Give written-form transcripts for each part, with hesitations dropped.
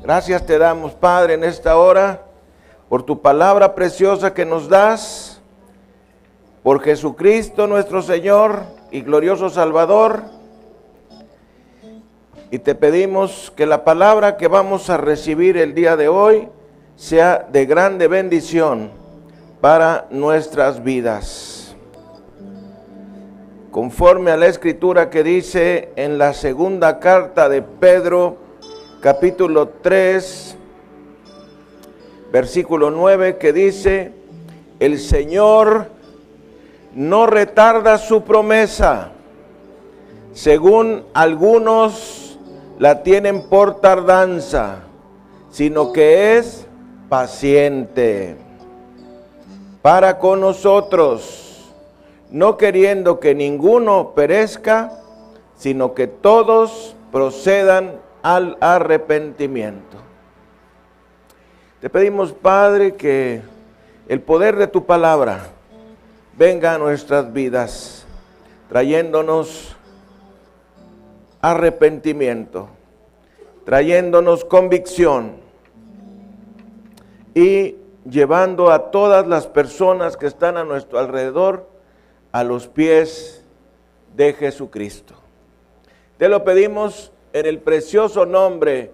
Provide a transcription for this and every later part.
Gracias te damos, Padre, en esta hora, por tu palabra preciosa que nos das, por Jesucristo nuestro Señor y glorioso Salvador. Y te pedimos que la palabra que vamos a recibir el día de hoy sea de grande bendición para nuestras vidas. Conforme a la escritura que dice en la segunda carta de Pedro, capítulo 3, versículo 9, que dice: el Señor no retarda su promesa, según algunos la tienen por tardanza, sino que es paciente para con nosotros, no queriendo que ninguno perezca, sino que todos procedan al arrepentimiento. Te pedimos, Padre, que el poder de tu palabra venga a nuestras vidas, trayéndonos arrepentimiento, trayéndonos convicción y llevando a todas las personas que están a nuestro alrededor a los pies de Jesucristo. Te lo pedimos en el precioso nombre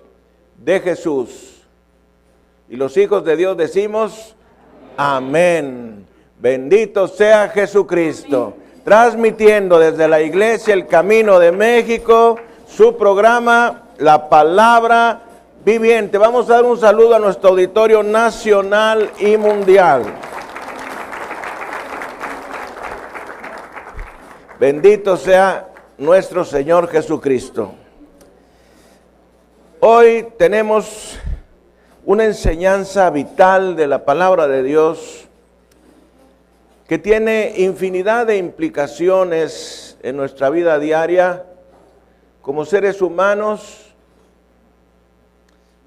de Jesús. Y los hijos de Dios decimos: amén. Bendito sea Jesucristo. Transmitiendo desde la Iglesia El Camino de México su programa La Palabra Viviente. Vamos a dar un saludo a nuestro auditorio nacional y mundial. Bendito sea nuestro Señor Jesucristo. Hoy tenemos una enseñanza vital de la palabra de Dios que tiene infinidad de implicaciones en nuestra vida diaria como seres humanos,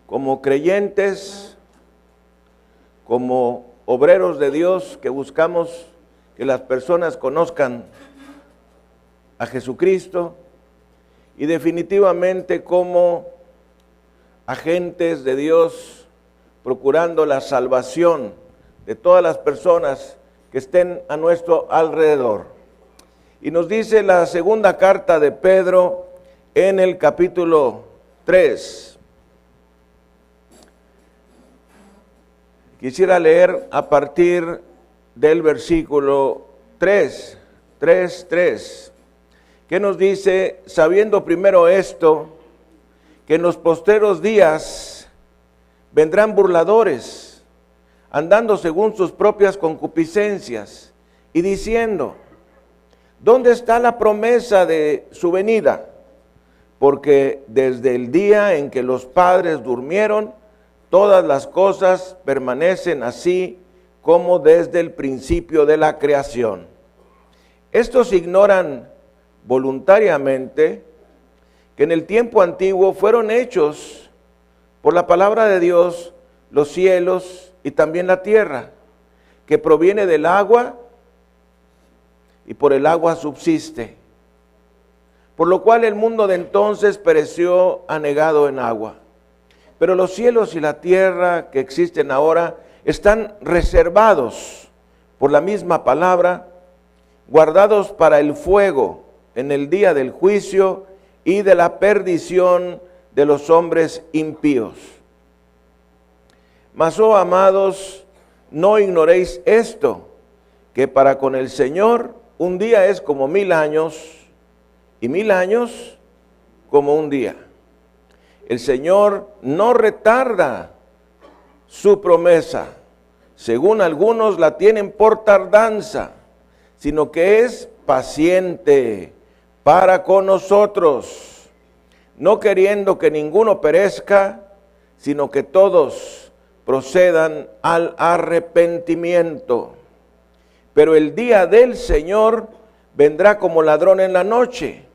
como creyentes, como obreros de Dios que buscamos que las personas conozcan a Jesucristo, y definitivamente como agentes de Dios procurando la salvación de todas las personas que estén a nuestro alrededor. Y nos dice la segunda carta de Pedro en el capítulo 3. Quisiera leer a partir del versículo 3, que nos dice: sabiendo primero esto, que en los postreros días vendrán burladores, andando según sus propias concupiscencias, y diciendo: ¿dónde está la promesa de su venida? Porque desde el día en que los padres durmieron, todas las cosas permanecen así como desde el principio de la creación. Estos ignoran voluntariamente que en el tiempo antiguo fueron hechos por la palabra de Dios los cielos y también la tierra, que proviene del agua y por el agua subsiste, por lo cual el mundo de entonces pereció anegado en agua. Pero los cielos y la tierra que existen ahora están reservados por la misma palabra, guardados para el fuego en el día del juicio y de la perdición de los hombres impíos. Mas, oh amados, no ignoréis esto, que para con el Señor un día es como 1000 años, y 1000 años como un día. El Señor no retarda su promesa, según algunos la tienen por tardanza, sino que es paciente para con nosotros, no queriendo que ninguno perezca, sino que todos procedan al arrepentimiento. Pero el día del Señor vendrá como ladrón en la noche,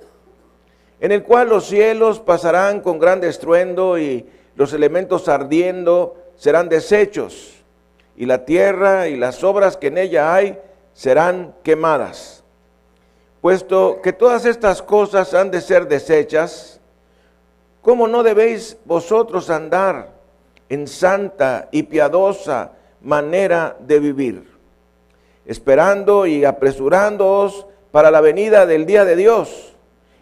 en el cual los cielos pasarán con gran estruendo y los elementos ardiendo serán deshechos, y la tierra y las obras que en ella hay serán quemadas. Puesto que todas estas cosas han de ser deshechas, ¿cómo no debéis vosotros andar en santa y piadosa manera de vivir, esperando y apresurándoos para la venida del día de Dios,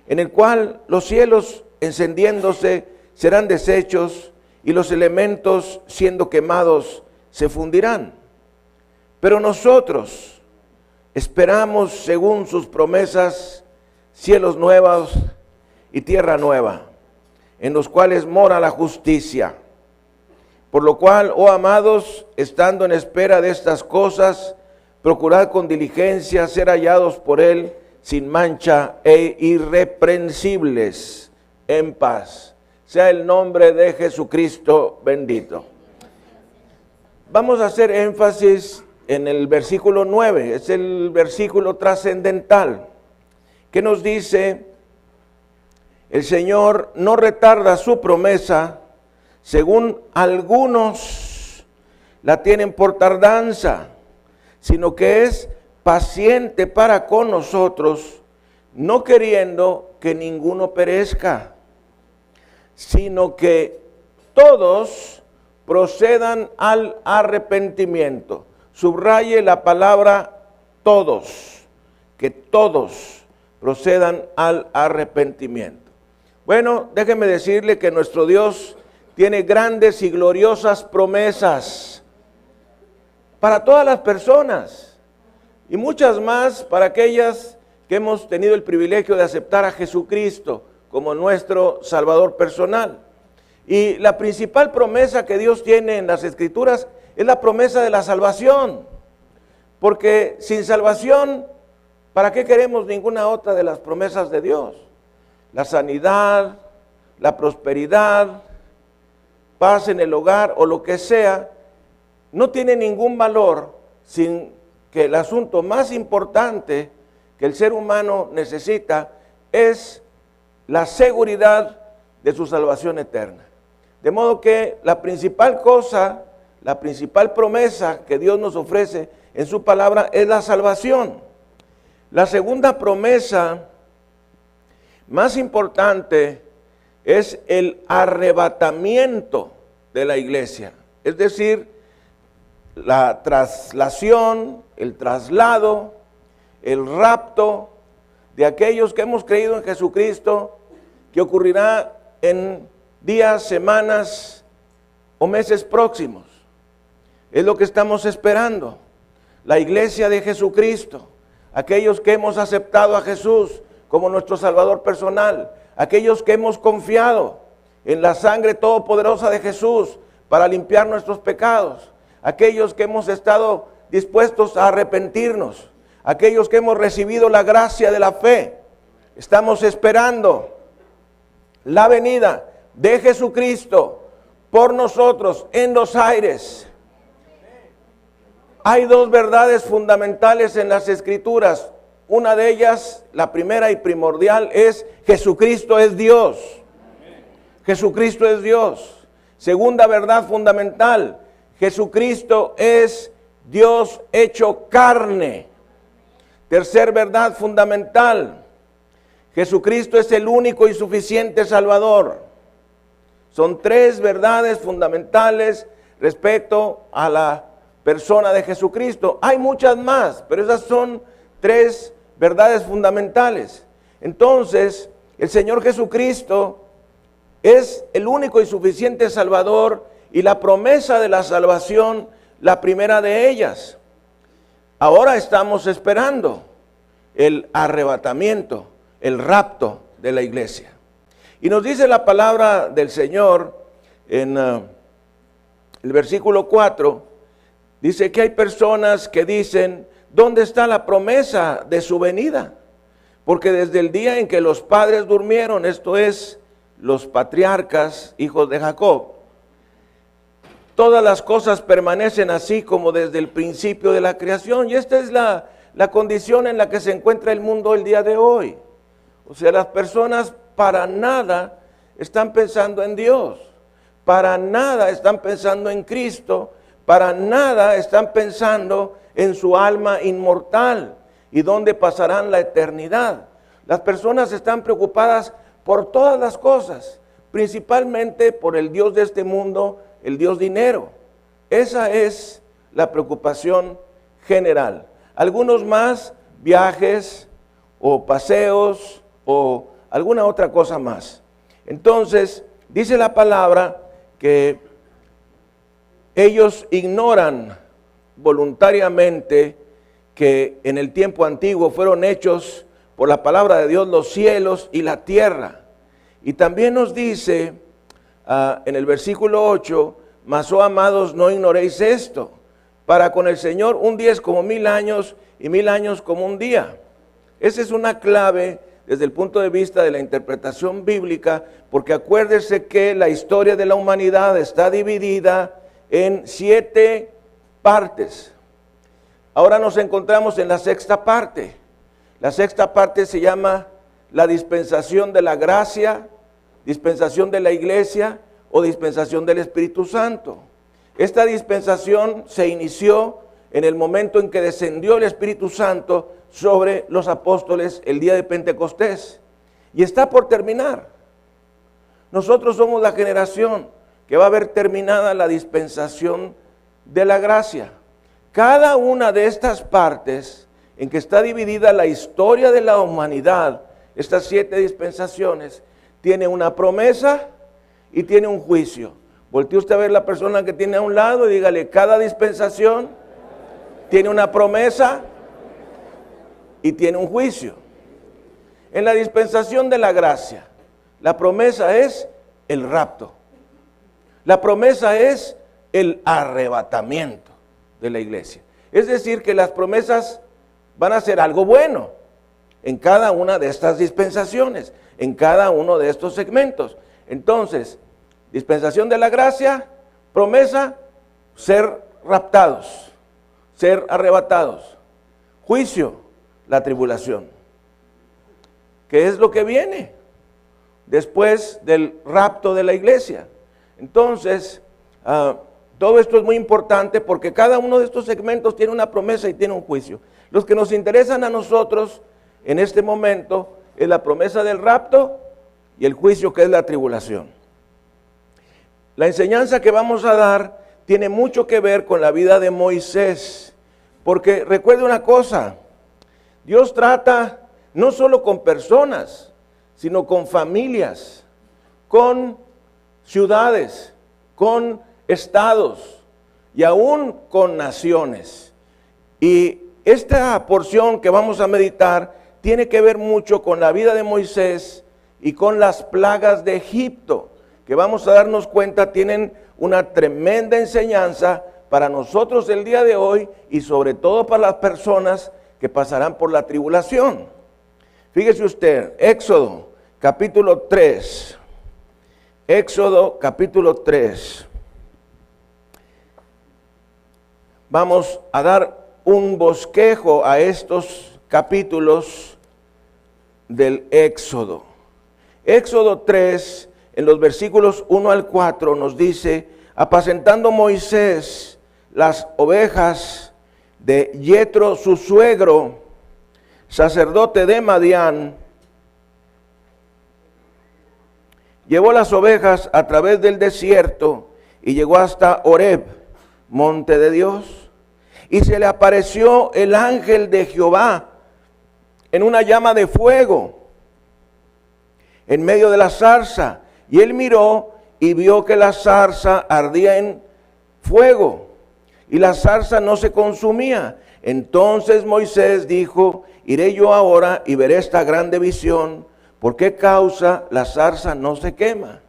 en el cual los cielos encendiéndose serán deshechos y los elementos siendo quemados se fundirán. Pero nosotros esperamos, según sus promesas, cielos nuevos y tierra nueva, en los cuales mora la justicia. Por lo cual, oh amados, estando en espera de estas cosas, procurad con diligencia ser hallados por Él sin mancha e irreprensibles en paz. Sea el nombre de Jesucristo bendito. Vamos a hacer énfasis en el versículo 9, es el versículo trascendental, que nos dice: el Señor no retarda su promesa, según algunos la tienen por tardanza, sino que es paciente para con nosotros, no queriendo que ninguno perezca, sino que todos procedan al arrepentimiento. Subraye la palabra todos, que todos procedan al arrepentimiento. Bueno, déjeme decirle que nuestro Dios tiene grandes y gloriosas promesas para todas las personas y muchas más para aquellas que hemos tenido el privilegio de aceptar a Jesucristo como nuestro Salvador personal. Y la principal promesa que Dios tiene en las Escrituras es la promesa de la salvación, porque sin salvación, ¿para qué queremos ninguna otra de las promesas de Dios? La sanidad, la prosperidad, paz en el hogar o lo que sea, no tiene ningún valor sin que el asunto más importante que el ser humano necesita es la seguridad de su salvación eterna. De modo que la principal cosa, la principal promesa que Dios nos ofrece en su palabra es la salvación. La segunda promesa más importante es el arrebatamiento de la iglesia, es decir, la traslación, el traslado, el rapto de aquellos que hemos creído en Jesucristo, que ocurrirá en días, semanas o meses próximos. Es lo que estamos esperando. La iglesia de Jesucristo, aquellos que hemos aceptado a Jesús como nuestro Salvador personal, aquellos que hemos confiado en la sangre todopoderosa de Jesús para limpiar nuestros pecados, aquellos que hemos estado dispuestos a arrepentirnos, aquellos que hemos recibido la gracia de la fe. Estamos esperando la venida de Jesucristo por nosotros en los aires. Hay dos verdades fundamentales en las Escrituras. Una de ellas, la primera y primordial, es Jesucristo es Dios. Jesucristo es Dios. Segunda verdad fundamental, Jesucristo es Dios hecho carne. Tercer verdad fundamental, Jesucristo es el único y suficiente Salvador. Son tres verdades fundamentales respecto a la persona de Jesucristo. Hay muchas más, pero esas son tres verdades fundamentales. Entonces, el Señor Jesucristo es el único y suficiente Salvador y la promesa de la salvación, la primera de ellas. Ahora estamos esperando el arrebatamiento, el rapto de la iglesia. Y nos dice la palabra del Señor en el versículo 4, dice que hay personas que dicen: ¿dónde está la promesa de su venida? Porque desde el día en que los padres durmieron, esto es, los patriarcas, hijos de Jacob, todas las cosas permanecen así como desde el principio de la creación. Y esta es la condición en la que se encuentra el mundo el día de hoy. O sea, las personas para nada están pensando en Dios, para nada están pensando en Cristo, para nada están pensando en su alma inmortal y dónde pasarán la eternidad. Las personas están preocupadas por todas las cosas, principalmente por el Dios de este mundo el Dios dinero. Esa es la preocupación general. Algunos más, viajes o paseos o alguna otra cosa más. Entonces, dice la palabra que ellos ignoran voluntariamente que en el tiempo antiguo fueron hechos por la palabra de Dios los cielos y la tierra. Y también nos dice en el versículo 8, mas oh amados, no ignoréis esto, para con el Señor un día es como 1000 años y 1000 años como un día. Esa es una clave desde el punto de vista de la interpretación bíblica, porque acuérdese que la historia de la humanidad está dividida en 7 partes. Ahora nos encontramos en la sexta parte. La sexta parte se llama la dispensación de la gracia, dispensación de la iglesia o dispensación del Espíritu Santo. Esta dispensación se inició en el momento en que descendió el Espíritu Santo sobre los apóstoles el día de Pentecostés. Y está por terminar. Nosotros somos la generación que va a ver terminada la dispensación de la gracia. Cada una de estas partes en que está dividida la historia de la humanidad, estas 7 dispensaciones, tiene una promesa y tiene un juicio. Voltee usted a ver la persona que tiene a un lado y dígale, cada dispensación tiene una promesa y tiene un juicio. En la dispensación de la gracia, la promesa es el rapto. La promesa es el arrebatamiento de la iglesia. Es decir, que las promesas van a ser algo bueno en cada una de estas dispensaciones, en cada uno de estos segmentos. Entonces, dispensación de la gracia, promesa, ser raptados, ser arrebatados. Juicio, la tribulación. ¿Qué es lo que viene después del rapto de la iglesia? Entonces, todo esto es muy importante porque cada uno de estos segmentos tiene una promesa y tiene un juicio. Los que nos interesan a nosotros en este momento es la promesa del rapto y el juicio, que es la tribulación. La enseñanza que vamos a dar tiene mucho que ver con la vida de Moisés, porque recuerde una cosa, Dios trata no solo con personas, sino con familias, con ciudades, con estados y aún con naciones. Y esta porción que vamos a meditar tiene que ver mucho con la vida de Moisés y con las plagas de Egipto, que vamos a darnos cuenta tienen una tremenda enseñanza para nosotros el día de hoy y sobre todo para las personas que pasarán por la tribulación. Fíjese usted, Éxodo capítulo 3. Éxodo capítulo 3. Vamos a dar un bosquejo a estos capítulos del Éxodo. Éxodo 3, en los versículos 1 al 4, nos dice, apacentando Moisés las ovejas de Yetro, su suegro, sacerdote de Madián, llevó las ovejas a través del desierto y llegó hasta Horeb, monte de Dios, y se le apareció el ángel de Jehová en una llama de fuego en medio de la zarza, y él miró y vio que la zarza ardía en fuego y la zarza no se consumía. Entonces Moisés dijo, iré yo ahora y veré esta grande visión, ¿por qué causa la zarza no se quema?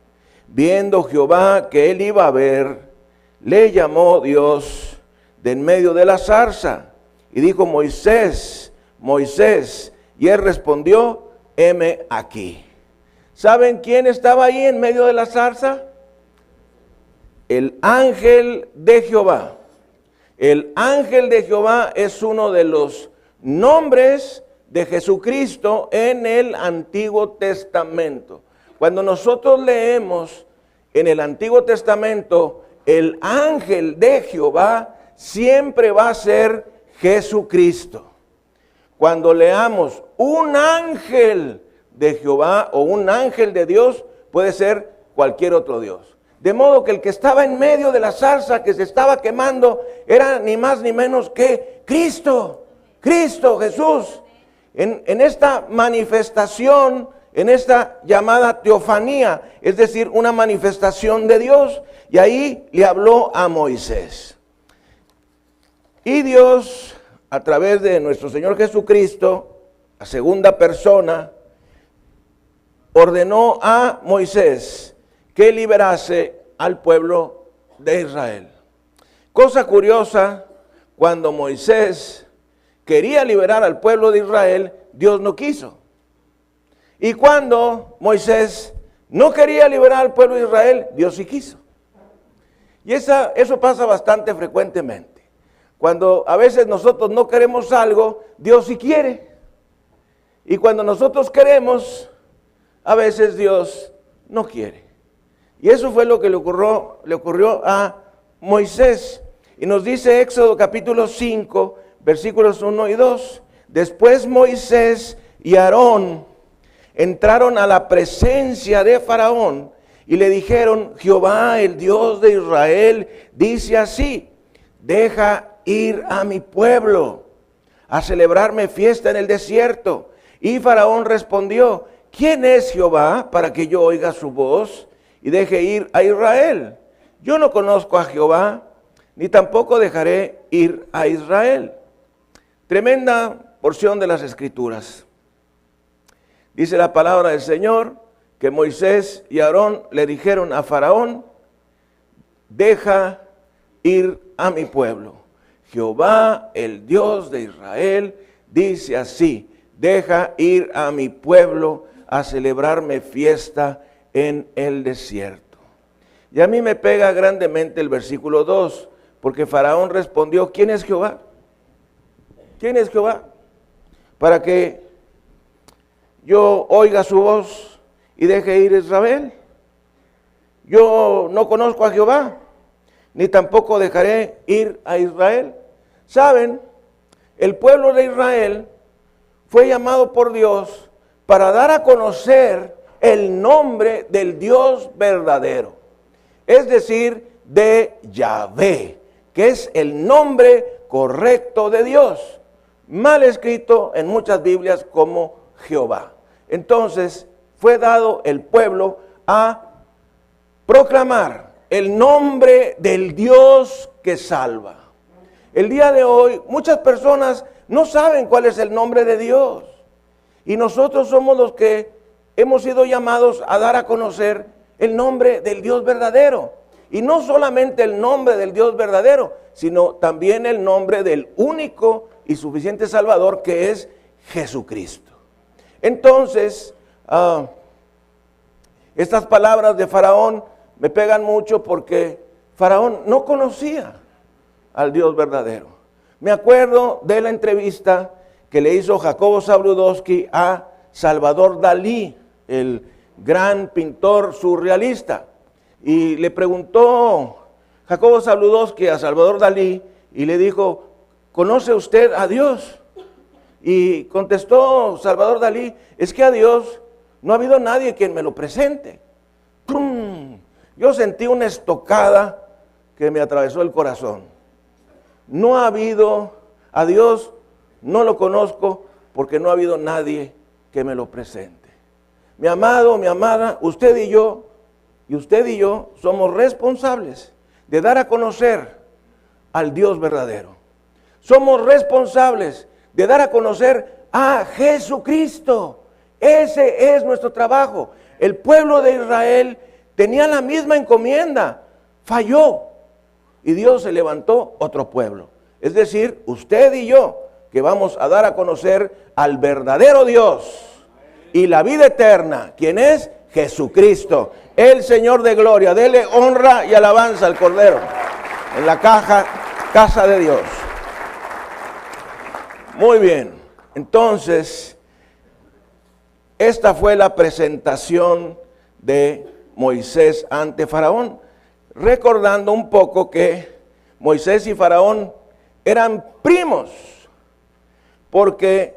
Viendo Jehová que él iba a ver, le llamó Dios de en medio de la zarza y dijo, Moisés, Moisés, y él respondió, heme aquí. ¿Saben quién estaba ahí en medio de la zarza? El ángel de Jehová. El ángel de Jehová es uno de los nombres de Jesucristo en el Antiguo Testamento. Cuando nosotros leemos en el Antiguo Testamento, el ángel de Jehová siempre va a ser Jesucristo. Cuando leamos un ángel de Jehová o un ángel de Dios, puede ser cualquier otro Dios. De modo que el que estaba en medio de la zarza que se estaba quemando era ni más ni menos que Cristo, Cristo Jesús. En esta manifestación, en esta llamada teofanía, es decir, una manifestación de Dios, y ahí le habló a Moisés. Y Dios, a través de nuestro Señor Jesucristo, la segunda persona, ordenó a Moisés que liberase al pueblo de Israel. Cosa curiosa, cuando Moisés quería liberar al pueblo de Israel, Dios no quiso. Y cuando Moisés no quería liberar al pueblo de Israel, Dios sí quiso. Y eso pasa bastante frecuentemente. Cuando a veces nosotros no queremos algo, Dios sí quiere. Y cuando nosotros queremos, a veces Dios no quiere. Y eso fue lo que le ocurrió a Moisés. Y nos dice Éxodo capítulo 5, versículos 1 y 2. Después Moisés y Aarón entraron a la presencia de Faraón y le dijeron: Jehová, el Dios de Israel, dice así: deja ir a mi pueblo a celebrarme fiesta en el desierto. Y Faraón respondió: ¿quién es Jehová para que yo oiga su voz y deje ir a Israel? Yo no conozco a Jehová, ni tampoco dejaré ir a Israel. Tremenda porción de las Escrituras. Dice la palabra del Señor que Moisés y Aarón le dijeron a Faraón: deja ir a mi pueblo. Jehová, el Dios de Israel, dice así: deja ir a mi pueblo a celebrarme fiesta en el desierto. Y a mí me pega grandemente el versículo 2, porque Faraón respondió: ¿quién es Jehová? ¿Quién es Jehová? Para que yo oiga su voz y deje ir a Israel. Yo no conozco a Jehová, ni tampoco dejaré ir a Israel. ¿Saben? El pueblo de Israel fue llamado por Dios para dar a conocer el nombre del Dios verdadero, es decir, de Yahvé, que es el nombre correcto de Dios, mal escrito en muchas Biblias como Jehová. Entonces fue dado el pueblo a proclamar el nombre del Dios que salva. El día de hoy muchas personas no saben cuál es el nombre de Dios, y nosotros somos los que hemos sido llamados a dar a conocer el nombre del Dios verdadero. Y no solamente el nombre del Dios verdadero, sino también el nombre del único y suficiente Salvador, que es Jesucristo. Entonces, estas palabras de Faraón me pegan mucho, porque Faraón no conocía al Dios verdadero. Me acuerdo de la entrevista que le hizo Jacobo Zabludovsky a Salvador Dalí, el gran pintor surrealista. Y le preguntó Jacobo Zabludovsky a Salvador Dalí y le dijo: ¿conoce usted a Dios? Y contestó Salvador Dalí: es que a Dios no ha habido nadie quien me lo presente. ¡Pum! Yo sentí una estocada que me atravesó el corazón. No ha habido a Dios, no lo conozco, porque no ha habido nadie que me lo presente. Mi amado, mi amada, usted y yo somos responsables de dar a conocer al Dios verdadero. Somos responsables de dar a conocer a Jesucristo. Ese es nuestro trabajo. El pueblo de Israel tenía la misma encomienda, falló, y Dios se levantó otro pueblo. Es decir, usted y yo, que vamos a dar a conocer al verdadero Dios y la vida eterna, quien es Jesucristo, el Señor de gloria. Dele honra y alabanza al Cordero en la casa de Dios. Muy bien, entonces, esta fue la presentación de Moisés ante Faraón, recordando un poco que Moisés y Faraón eran primos, porque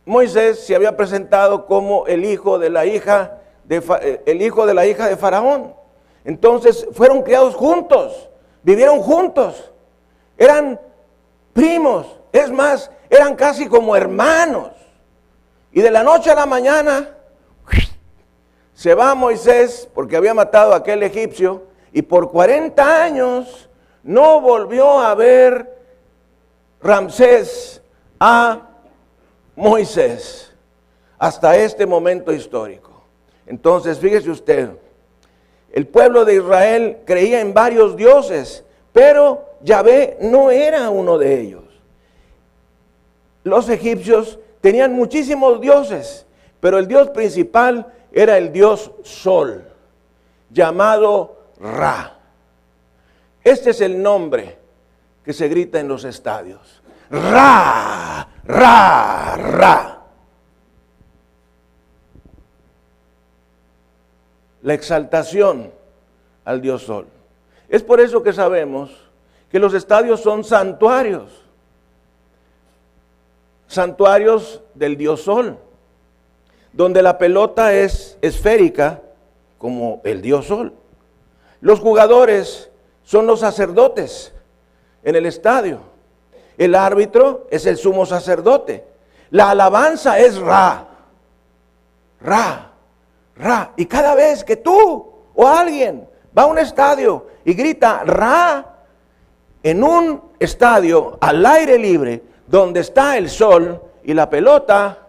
Moisés se había presentado como el hijo de la hija de Faraón. Entonces fueron criados juntos, vivieron juntos, eran primos, es más, eran casi como hermanos. Y de la noche a la mañana se va Moisés porque había matado a aquel egipcio y por 40 años no volvió a ver Ramsés a Moisés hasta este momento histórico. Entonces, fíjese usted, el pueblo de Israel creía en varios dioses, pero Yahvé no era uno de ellos. Los egipcios tenían muchísimos dioses, pero el dios principal era el dios Sol, llamado Ra. Este es el nombre que se grita en los estadios. Ra, Ra, Ra. La exaltación al dios Sol. Es por eso que sabemos que los estadios son santuarios. Santuarios del dios Sol, donde la pelota es esférica como el dios Sol. Los jugadores son los sacerdotes en el estadio. El árbitro es el sumo sacerdote. La alabanza es Ra, Ra, Ra. Y cada vez que tú o alguien va a un estadio y grita Ra, en un estadio al aire libre, donde está el sol y la pelota,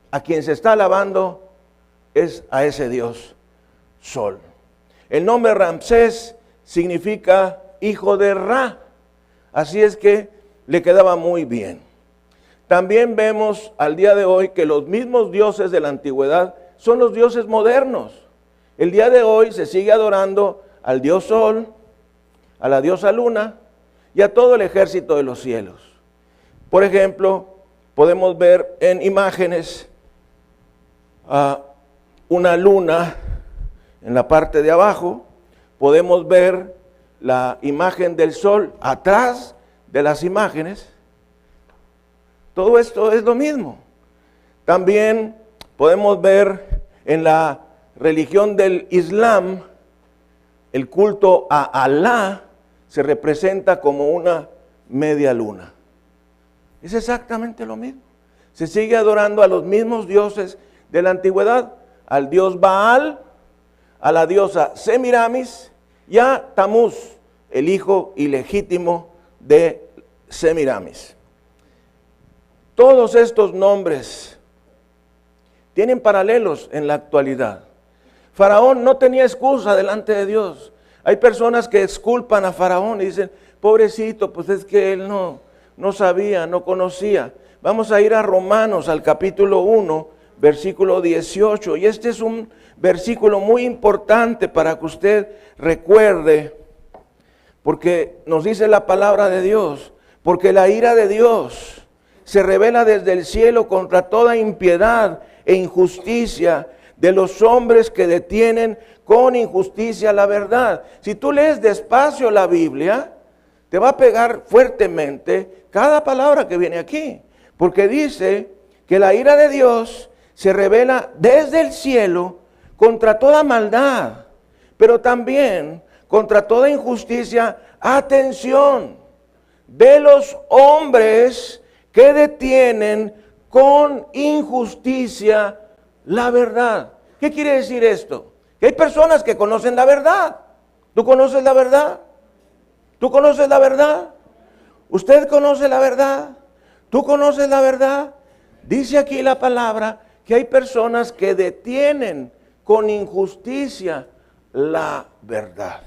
a quien se está alabando es a ese Dios Sol. El nombre Ramsés significa hijo de Ra, así es que le quedaba muy bien. También vemos al día de hoy que los mismos dioses de la antigüedad son los dioses modernos. El día de hoy se sigue adorando al dios Sol, a la diosa Luna y a todo el ejército de los cielos. Por ejemplo, podemos ver en imágenes a una luna en la parte de abajo, podemos ver la imagen del sol atrás de las imágenes. Todo esto es lo mismo. También podemos ver en la religión del Islam, el culto a Alá se representa como una media luna. Es exactamente lo mismo. Se sigue adorando a los mismos dioses de la antigüedad, al dios Baal, a la diosa Semiramis y a Tamuz, el hijo ilegítimo de Semiramis. Todos estos nombres tienen paralelos en la actualidad. Faraón no tenía excusa delante de Dios. Hay personas que exculpan a Faraón y dicen, pobrecito, pues es que él no sabía, no conocía. Vamos a ir a Romanos, al capítulo 1, versículo 18. Y este es un versículo muy importante para que usted recuerde, porque nos dice la palabra de Dios, porque la ira de Dios se revela desde el cielo contra toda impiedad e injusticia de los hombres que detienen con injusticia la verdad. Si tú lees despacio la Biblia, te va a pegar fuertemente cada palabra que viene aquí, porque dice que la ira de Dios se revela desde el cielo contra toda maldad, pero también contra toda injusticia, atención, de los hombres que detienen con injusticia la verdad. ¿Qué quiere decir esto? Que hay personas que conocen la verdad. ¿Tú conoces la verdad? ¿Tú conoces la verdad? ¿Usted conoce la verdad? ¿Tú conoces la verdad? Dice aquí la palabra que hay personas que detienen con injusticia la verdad.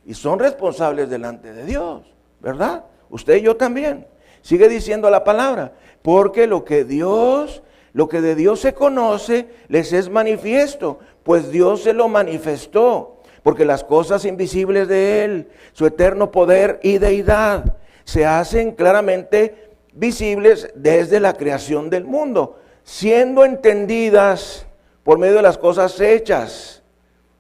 Y son responsables delante de Dios, ¿verdad? Usted y yo también. Sigue diciendo la palabra, porque lo que de Dios se conoce, les es manifiesto, pues Dios se lo manifestó, porque las cosas invisibles de Él, su eterno poder y deidad, se hacen claramente visibles desde la creación del mundo, siendo entendidas por medio de las cosas hechas,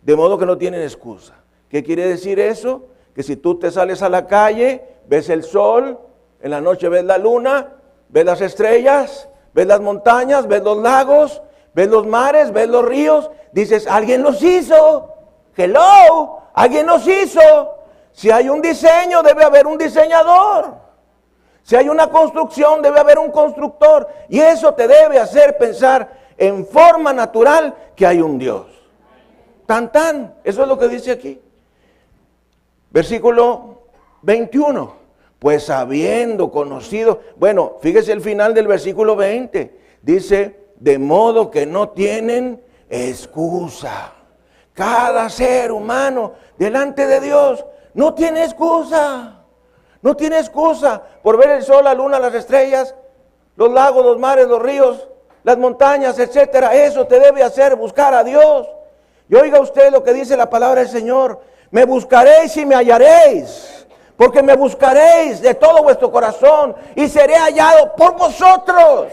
de modo que no tienen excusa. ¿Qué quiere decir eso? Que si tú te sales a la calle, ves el sol, en la noche ves la luna, ves las estrellas, ves las montañas, ves los lagos, ves los mares, ves los ríos. Dices, alguien los hizo. Hello, alguien los hizo. Si hay un diseño, debe haber un diseñador. Si hay una construcción, debe haber un constructor. Y eso te debe hacer pensar en forma natural que hay un Dios. Tan tan, eso es lo que dice aquí. Versículo 21. Pues habiendo conocido, bueno, fíjese el final del versículo 20. Dice, de modo que no tienen excusa. Cada ser humano delante de Dios no tiene excusa. No tiene excusa por ver el sol, la luna, las estrellas, los lagos, los mares, los ríos, las montañas, etcétera. Eso te debe hacer buscar a Dios. Y oiga usted lo que dice la palabra del Señor. Me buscaréis y me hallaréis, porque me buscaréis de todo vuestro corazón y seré hallado por vosotros.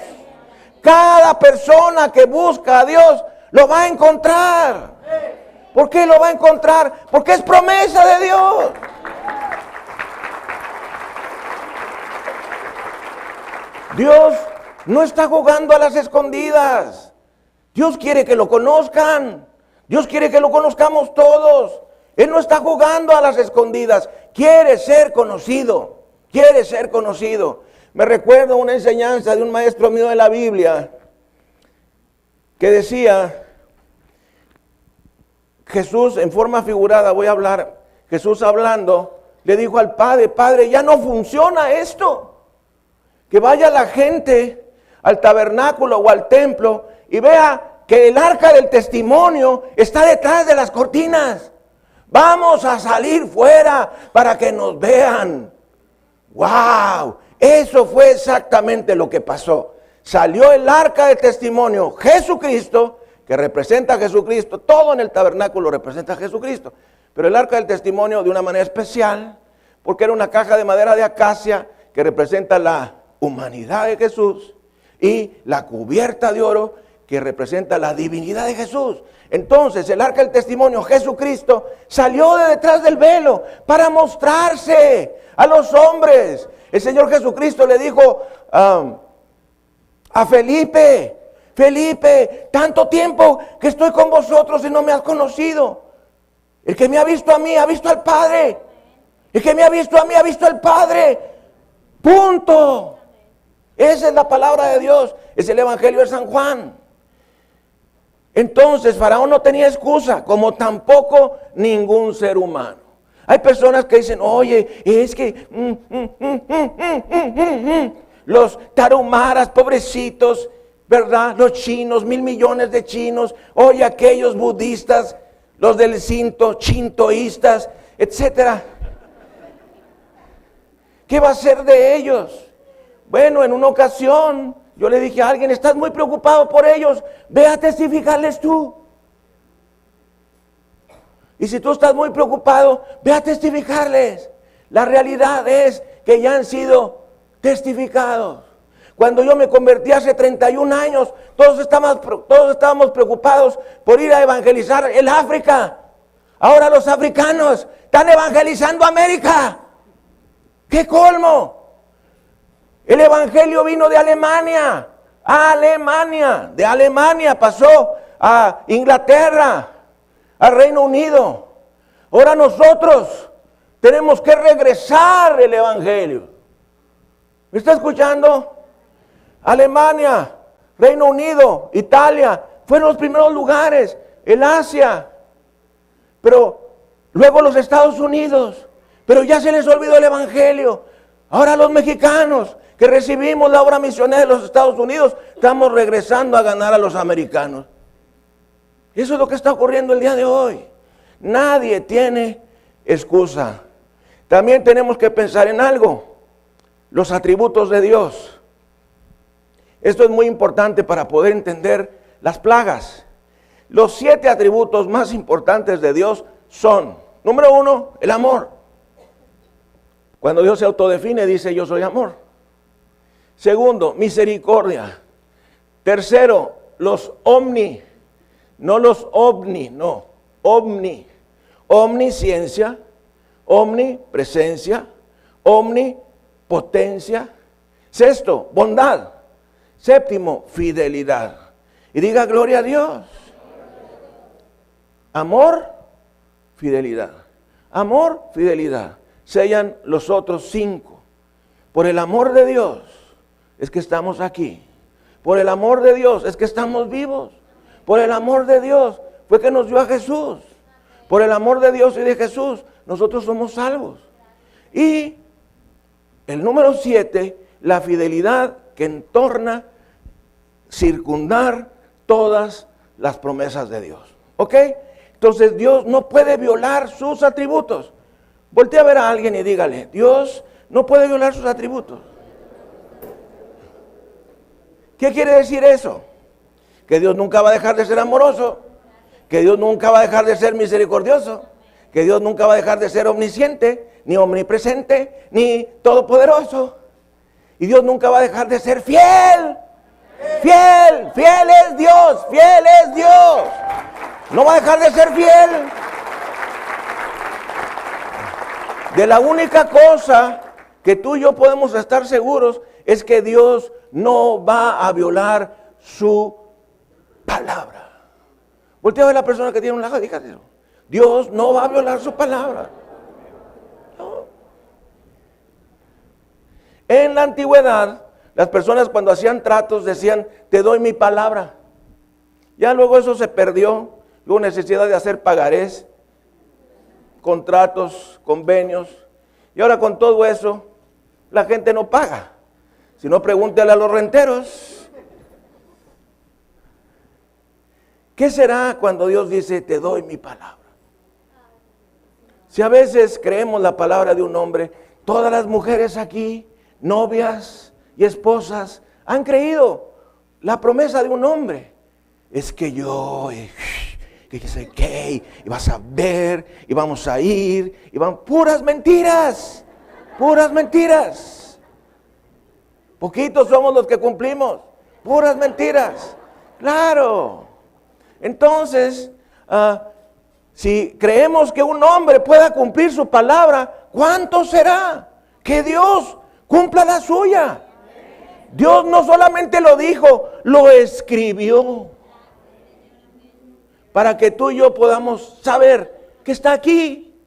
Cada persona que busca a Dios lo va a encontrar. ¿Por qué lo va a encontrar? Porque es promesa de Dios. Dios no está jugando a las escondidas. Dios quiere que lo conozcan. Dios quiere que lo conozcamos todos. Él no está jugando a las escondidas. Quiere ser conocido. Quiere ser conocido. Me recuerdo una enseñanza de un maestro mío de la Biblia que decía, Jesús en forma figurada, voy a hablar, Jesús hablando, le dijo al Padre, Padre, ya no funciona esto. Que vaya la gente al tabernáculo o al templo y vea que el arca del testimonio está detrás de las cortinas. Vamos a salir fuera para que nos vean. ¡Wow! Eso fue exactamente lo que pasó. Salió el arca del testimonio, Jesucristo, que representa a Jesucristo. Todo en el tabernáculo representa a Jesucristo. Pero el arca del testimonio de una manera especial, porque era una caja de madera de acacia que representa la humanidad de Jesús, y la cubierta de oro que representa la divinidad de Jesús. Entonces el arca del testimonio, Jesucristo, salió de detrás del velo para mostrarse a los hombres. El Señor Jesucristo le dijo a Felipe, Felipe, tanto tiempo que estoy con vosotros y no me has conocido. El que me ha visto a mí, ha visto al Padre. El que me ha visto a mí, ha visto al Padre. Punto. Esa es la palabra de Dios. Es el Evangelio de San Juan. Entonces Faraón no tenía excusa, como tampoco ningún ser humano. Hay personas que dicen, oye, es que los tarahumaras, pobrecitos, ¿verdad? Los chinos, 1,000 millones de chinos, oye, aquellos budistas, los del cinto, chintoístas, etcétera. ¿Qué va a ser de ellos? Bueno, en una ocasión yo le dije a alguien, estás muy preocupado por ellos, ve a testificarles tú. Y si tú estás muy preocupado, ve a testificarles. La realidad es que ya han sido testificados. Cuando yo me convertí hace 31 años, todos estábamos preocupados por ir a evangelizar el África. Ahora los africanos están evangelizando América. ¡Qué colmo! El evangelio vino de Alemania, a Alemania. De Alemania pasó a Inglaterra, al Reino Unido. Ahora nosotros tenemos que regresar el evangelio. ¿Me está escuchando? Alemania, Reino Unido, Italia, fueron los primeros lugares, el Asia, pero luego los Estados Unidos, pero ya se les olvidó el evangelio. Ahora los mexicanos que recibimos la obra misionera de los Estados Unidos, estamos regresando a ganar a los americanos. Eso es lo que está ocurriendo el día de hoy. Nadie tiene excusa. También tenemos que pensar en algo, los atributos de Dios. Esto es muy importante para poder entender las plagas. Los 7 atributos más importantes de Dios son, número 1, el amor. Cuando Dios se autodefine, dice yo soy amor. Segundo, misericordia. Tercero, los omni, no los ovni, no, omni. Omnisciencia, omnipresencia, omnipotencia. Sexto, bondad. Séptimo, fidelidad. Y diga gloria a Dios. Amor, fidelidad. Amor, fidelidad. Sellan los otros 5. Por el amor de Dios es que estamos aquí. Por el amor de Dios es que estamos vivos. Por el amor de Dios fue que nos dio a Jesús. Por el amor de Dios y de Jesús nosotros somos salvos. Y el número 7, la fidelidad que entorna circundar todas las promesas de Dios. ¿Ok? Entonces Dios no puede violar sus atributos. Voltea a ver a alguien y dígale, Dios no puede violar sus atributos. ¿Qué quiere decir eso? Que Dios nunca va a dejar de ser amoroso, que Dios nunca va a dejar de ser misericordioso, que Dios nunca va a dejar de ser omnisciente, ni omnipresente, ni todopoderoso. Y Dios nunca va a dejar de ser fiel. Fiel, fiel es Dios, fiel es Dios. No va a dejar de ser fiel. De la única cosa que tú y yo podemos estar seguros es que Dios no va a violar su palabra. Voltea a ver a la persona que tiene un lado y dígale, Dios no va a violar su palabra. No. En la antigüedad, las personas cuando hacían tratos decían, te doy mi palabra. Ya luego eso se perdió, hubo necesidad de hacer pagarés, contratos, convenios, y ahora con todo eso, la gente no paga. Si no, pregúntale a los renteros. ¿Qué será cuando Dios dice, te doy mi palabra? Si a veces creemos la palabra de un hombre, todas las mujeres aquí, novias y esposas, han creído la promesa de un hombre. Es que yo, que sé qué, y vas a ver, y vamos a ir, y van puras mentiras, puras mentiras. Poquitos somos los que cumplimos, puras mentiras. Claro. Entonces, si creemos que un hombre pueda cumplir su palabra, ¿cuánto será que Dios cumpla la suya? Dios no solamente lo dijo, lo escribió. Para que tú y yo podamos saber que está aquí.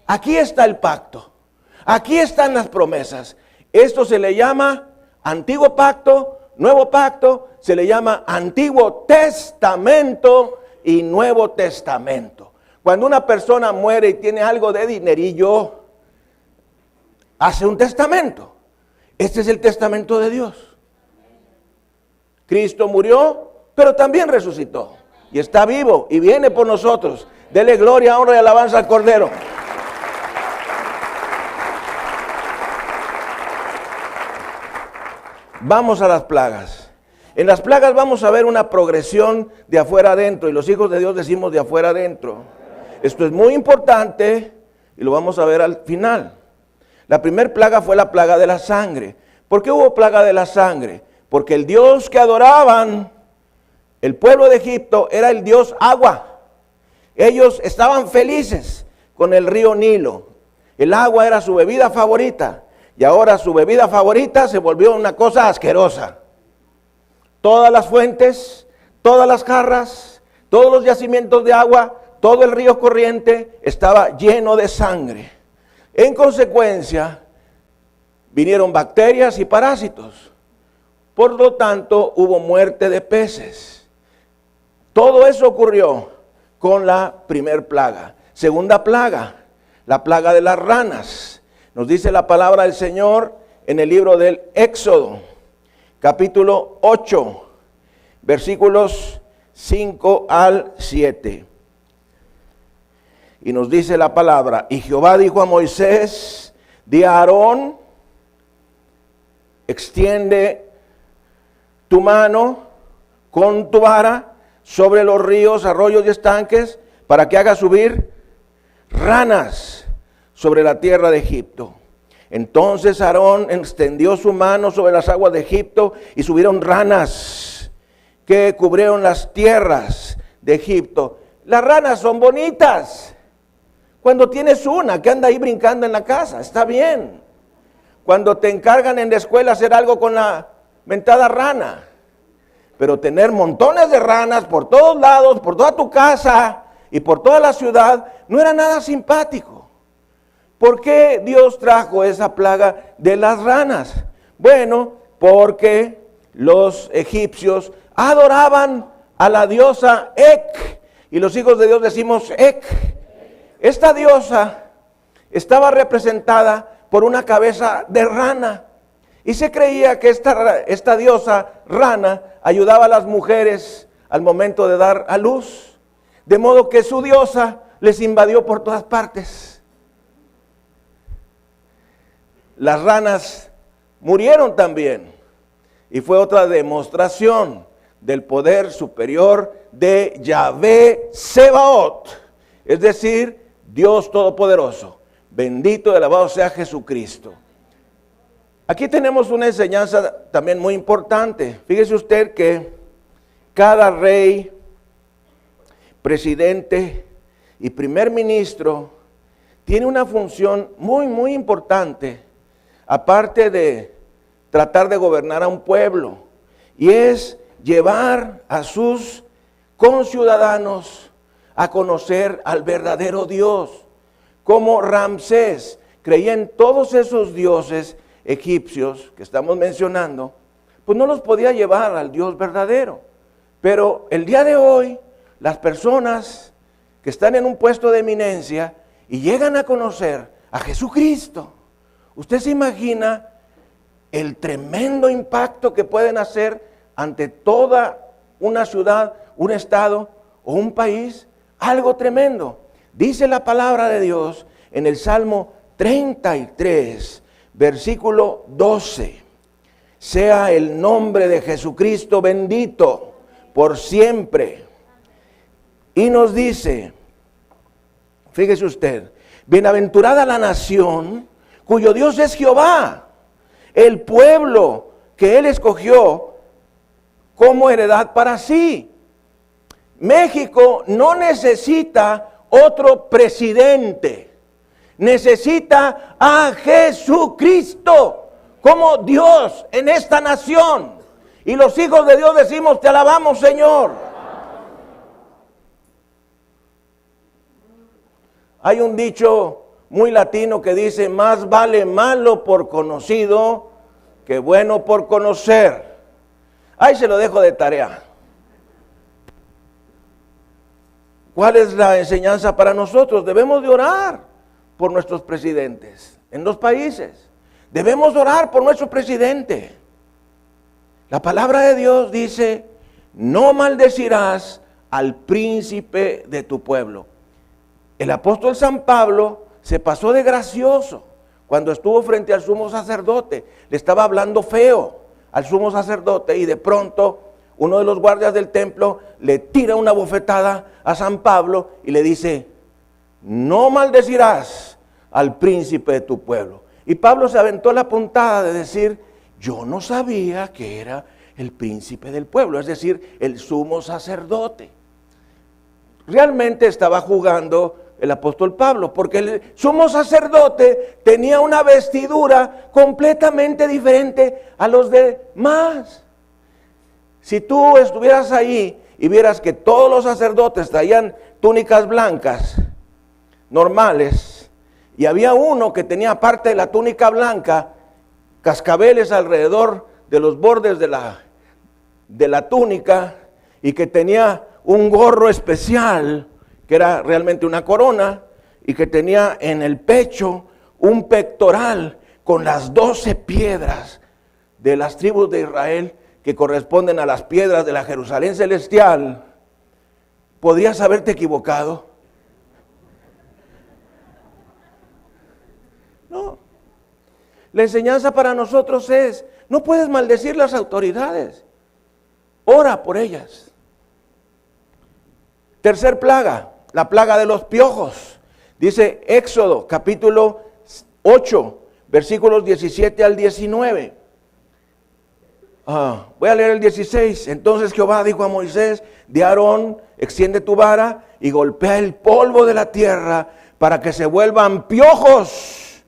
Aquí está el pacto. Aquí están las promesas. Esto se le llama Antiguo Pacto, Nuevo Pacto, se le llama Antiguo Testamento y Nuevo Testamento. Cuando una persona muere y tiene algo de dinerillo, hace un testamento. Este es el testamento de Dios. Cristo murió, pero también resucitó. Y está vivo y viene por nosotros. Dele gloria, honra y alabanza al Cordero. Vamos a las plagas. En las plagas vamos a ver una progresión de afuera adentro. Y los hijos de Dios decimos de afuera adentro. Esto es muy importante y lo vamos a ver al final. La primera plaga fue la plaga de la sangre. ¿Por qué hubo plaga de la sangre? Porque el Dios que adoraban, el pueblo de Egipto, era el Dios agua. Ellos estaban felices con el río Nilo. El agua era su bebida favorita. Y ahora su bebida favorita se volvió una cosa asquerosa. Todas las fuentes, todas las jarras, todos los yacimientos de agua, todo el río corriente estaba lleno de sangre. En consecuencia, vinieron bacterias y parásitos. Por lo tanto, hubo muerte de peces. Todo eso ocurrió con la primer plaga. Segunda plaga, la plaga de las ranas. Nos dice la palabra del Señor en el libro del Éxodo, capítulo 8, versículos 5 al 7. Y nos dice la palabra, y Jehová dijo a Moisés, di a Aarón, extiende tu mano con tu vara sobre los ríos, arroyos y estanques, para que haga subir ranas sobre la tierra de Egipto. Entonces Aarón extendió su mano sobre las aguas de Egipto y subieron ranas que cubrieron las tierras de Egipto. Las ranas son bonitas. Cuando tienes una que anda ahí brincando en la casa, está bien. Cuando te encargan en la escuela hacer algo con la mentada rana. Pero tener montones de ranas por todos lados, por toda tu casa y por toda la ciudad, no era nada simpático. ¿Por qué Dios trajo esa plaga de las ranas? Bueno, porque los egipcios adoraban a la diosa Ek, y los hijos de Dios decimos Ek. Esta diosa estaba representada por una cabeza de rana, y se creía que esta diosa rana ayudaba a las mujeres al momento de dar a luz, de modo que su diosa les invadió por todas partes. Las ranas murieron también, y fue otra demostración del poder superior de Yahvé Sebaot, es decir, Dios Todopoderoso. Bendito y alabado sea Jesucristo. Aquí tenemos una enseñanza también muy importante. Fíjese usted que cada rey, presidente y primer ministro tiene una función muy importante, aparte de tratar de gobernar a un pueblo, y es llevar a sus conciudadanos a conocer al verdadero Dios. Como Ramsés creía en todos esos dioses egipcios que estamos mencionando, pues no los podía llevar al Dios verdadero. Pero el día de hoy, las personas que están en un puesto de eminencia y llegan a conocer a Jesucristo, usted se imagina el tremendo impacto que pueden hacer ante toda una ciudad, un estado o un país. Algo tremendo. Dice la palabra de Dios en el Salmo 33, versículo 12. Sea el nombre de Jesucristo bendito por siempre. Y nos dice, fíjese usted, bienaventurada la nación cuyo Dios es Jehová, el pueblo que Él escogió como heredad para sí. México no necesita otro presidente, necesita a Jesucristo como Dios en esta nación. Y los hijos de Dios decimos, te alabamos, Señor. Hay un dicho muy latino que dice, más vale malo por conocido que bueno por conocer. Ahí se lo dejo de tarea. ¿Cuál es la enseñanza para nosotros? Debemos de orar por nuestros presidentes en los países. Debemos orar por nuestro presidente. La palabra de Dios dice, no maldecirás al príncipe de tu pueblo. El apóstol San Pablo se pasó de gracioso cuando estuvo frente al sumo sacerdote. Le estaba hablando feo al sumo sacerdote y de pronto uno de los guardias del templo le tira una bofetada a San Pablo y le dice, no maldecirás al príncipe de tu pueblo. Y Pablo se aventó la puntada de decir, yo no sabía que era el príncipe del pueblo, es decir, el sumo sacerdote. Realmente estaba jugando el apóstol Pablo, porque el sumo sacerdote tenía una vestidura completamente diferente a los demás. Si tú estuvieras ahí y vieras que todos los sacerdotes traían túnicas blancas, normales, y había uno que tenía aparte de la túnica blanca, cascabeles alrededor de los bordes de la túnica, y que tenía un gorro especial, que era realmente una corona, y que tenía en el pecho un pectoral con las 12 piedras de las tribus de Israel, que corresponden a las piedras de la Jerusalén celestial. ¿Podrías haberte equivocado? No. La enseñanza para nosotros es, no puedes maldecir las autoridades. Ora por ellas. Tercer plaga, la plaga de los piojos. Dice Éxodo capítulo 8, versículos 17 al 19. Voy a leer el 16. Entonces Jehová dijo a Moisés, de Aarón, extiende tu vara y golpea el polvo de la tierra para que se vuelvan piojos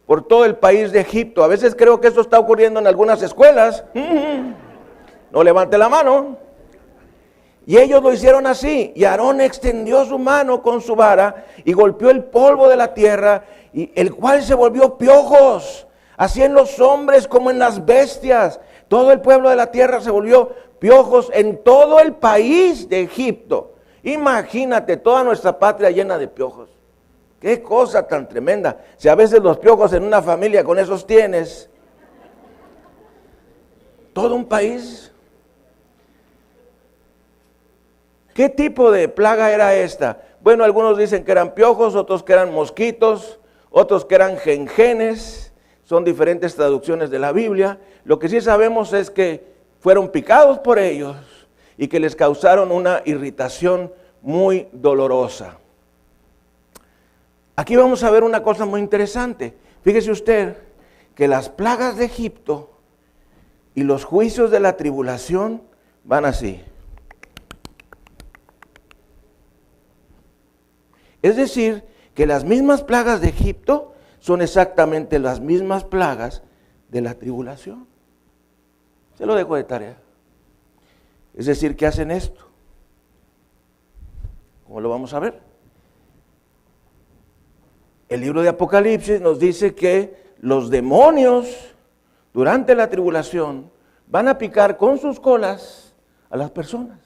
por todo el país de Egipto. A veces creo que esto está ocurriendo en algunas escuelas. No levante la mano. Y ellos lo hicieron así. Y Aarón extendió su mano con su vara y golpeó el polvo de la tierra, y el cual se volvió piojos, así en los hombres como en las bestias. Todo el pueblo de la tierra se volvió piojos en todo el país de Egipto. Imagínate toda nuestra patria llena de piojos. Qué cosa tan tremenda. Si a veces los piojos en una familia con esos tienes, todo un país. ¿Qué tipo de plaga era esta? Bueno, algunos dicen que eran piojos, otros que eran mosquitos, otros que eran genjenes. Son diferentes traducciones de la Biblia. Lo que sí sabemos es que fueron picados por ellos y que les causaron una irritación muy dolorosa. Aquí vamos a ver una cosa muy interesante. Fíjese usted que las plagas de Egipto y los juicios de la tribulación van así. Es decir, que las mismas plagas de Egipto son exactamente las mismas plagas de la tribulación. Se lo dejo de tarea. Es decir, que hacen esto. ¿Cómo lo vamos a ver? El libro de Apocalipsis nos dice que los demonios durante la tribulación van a picar con sus colas a las personas.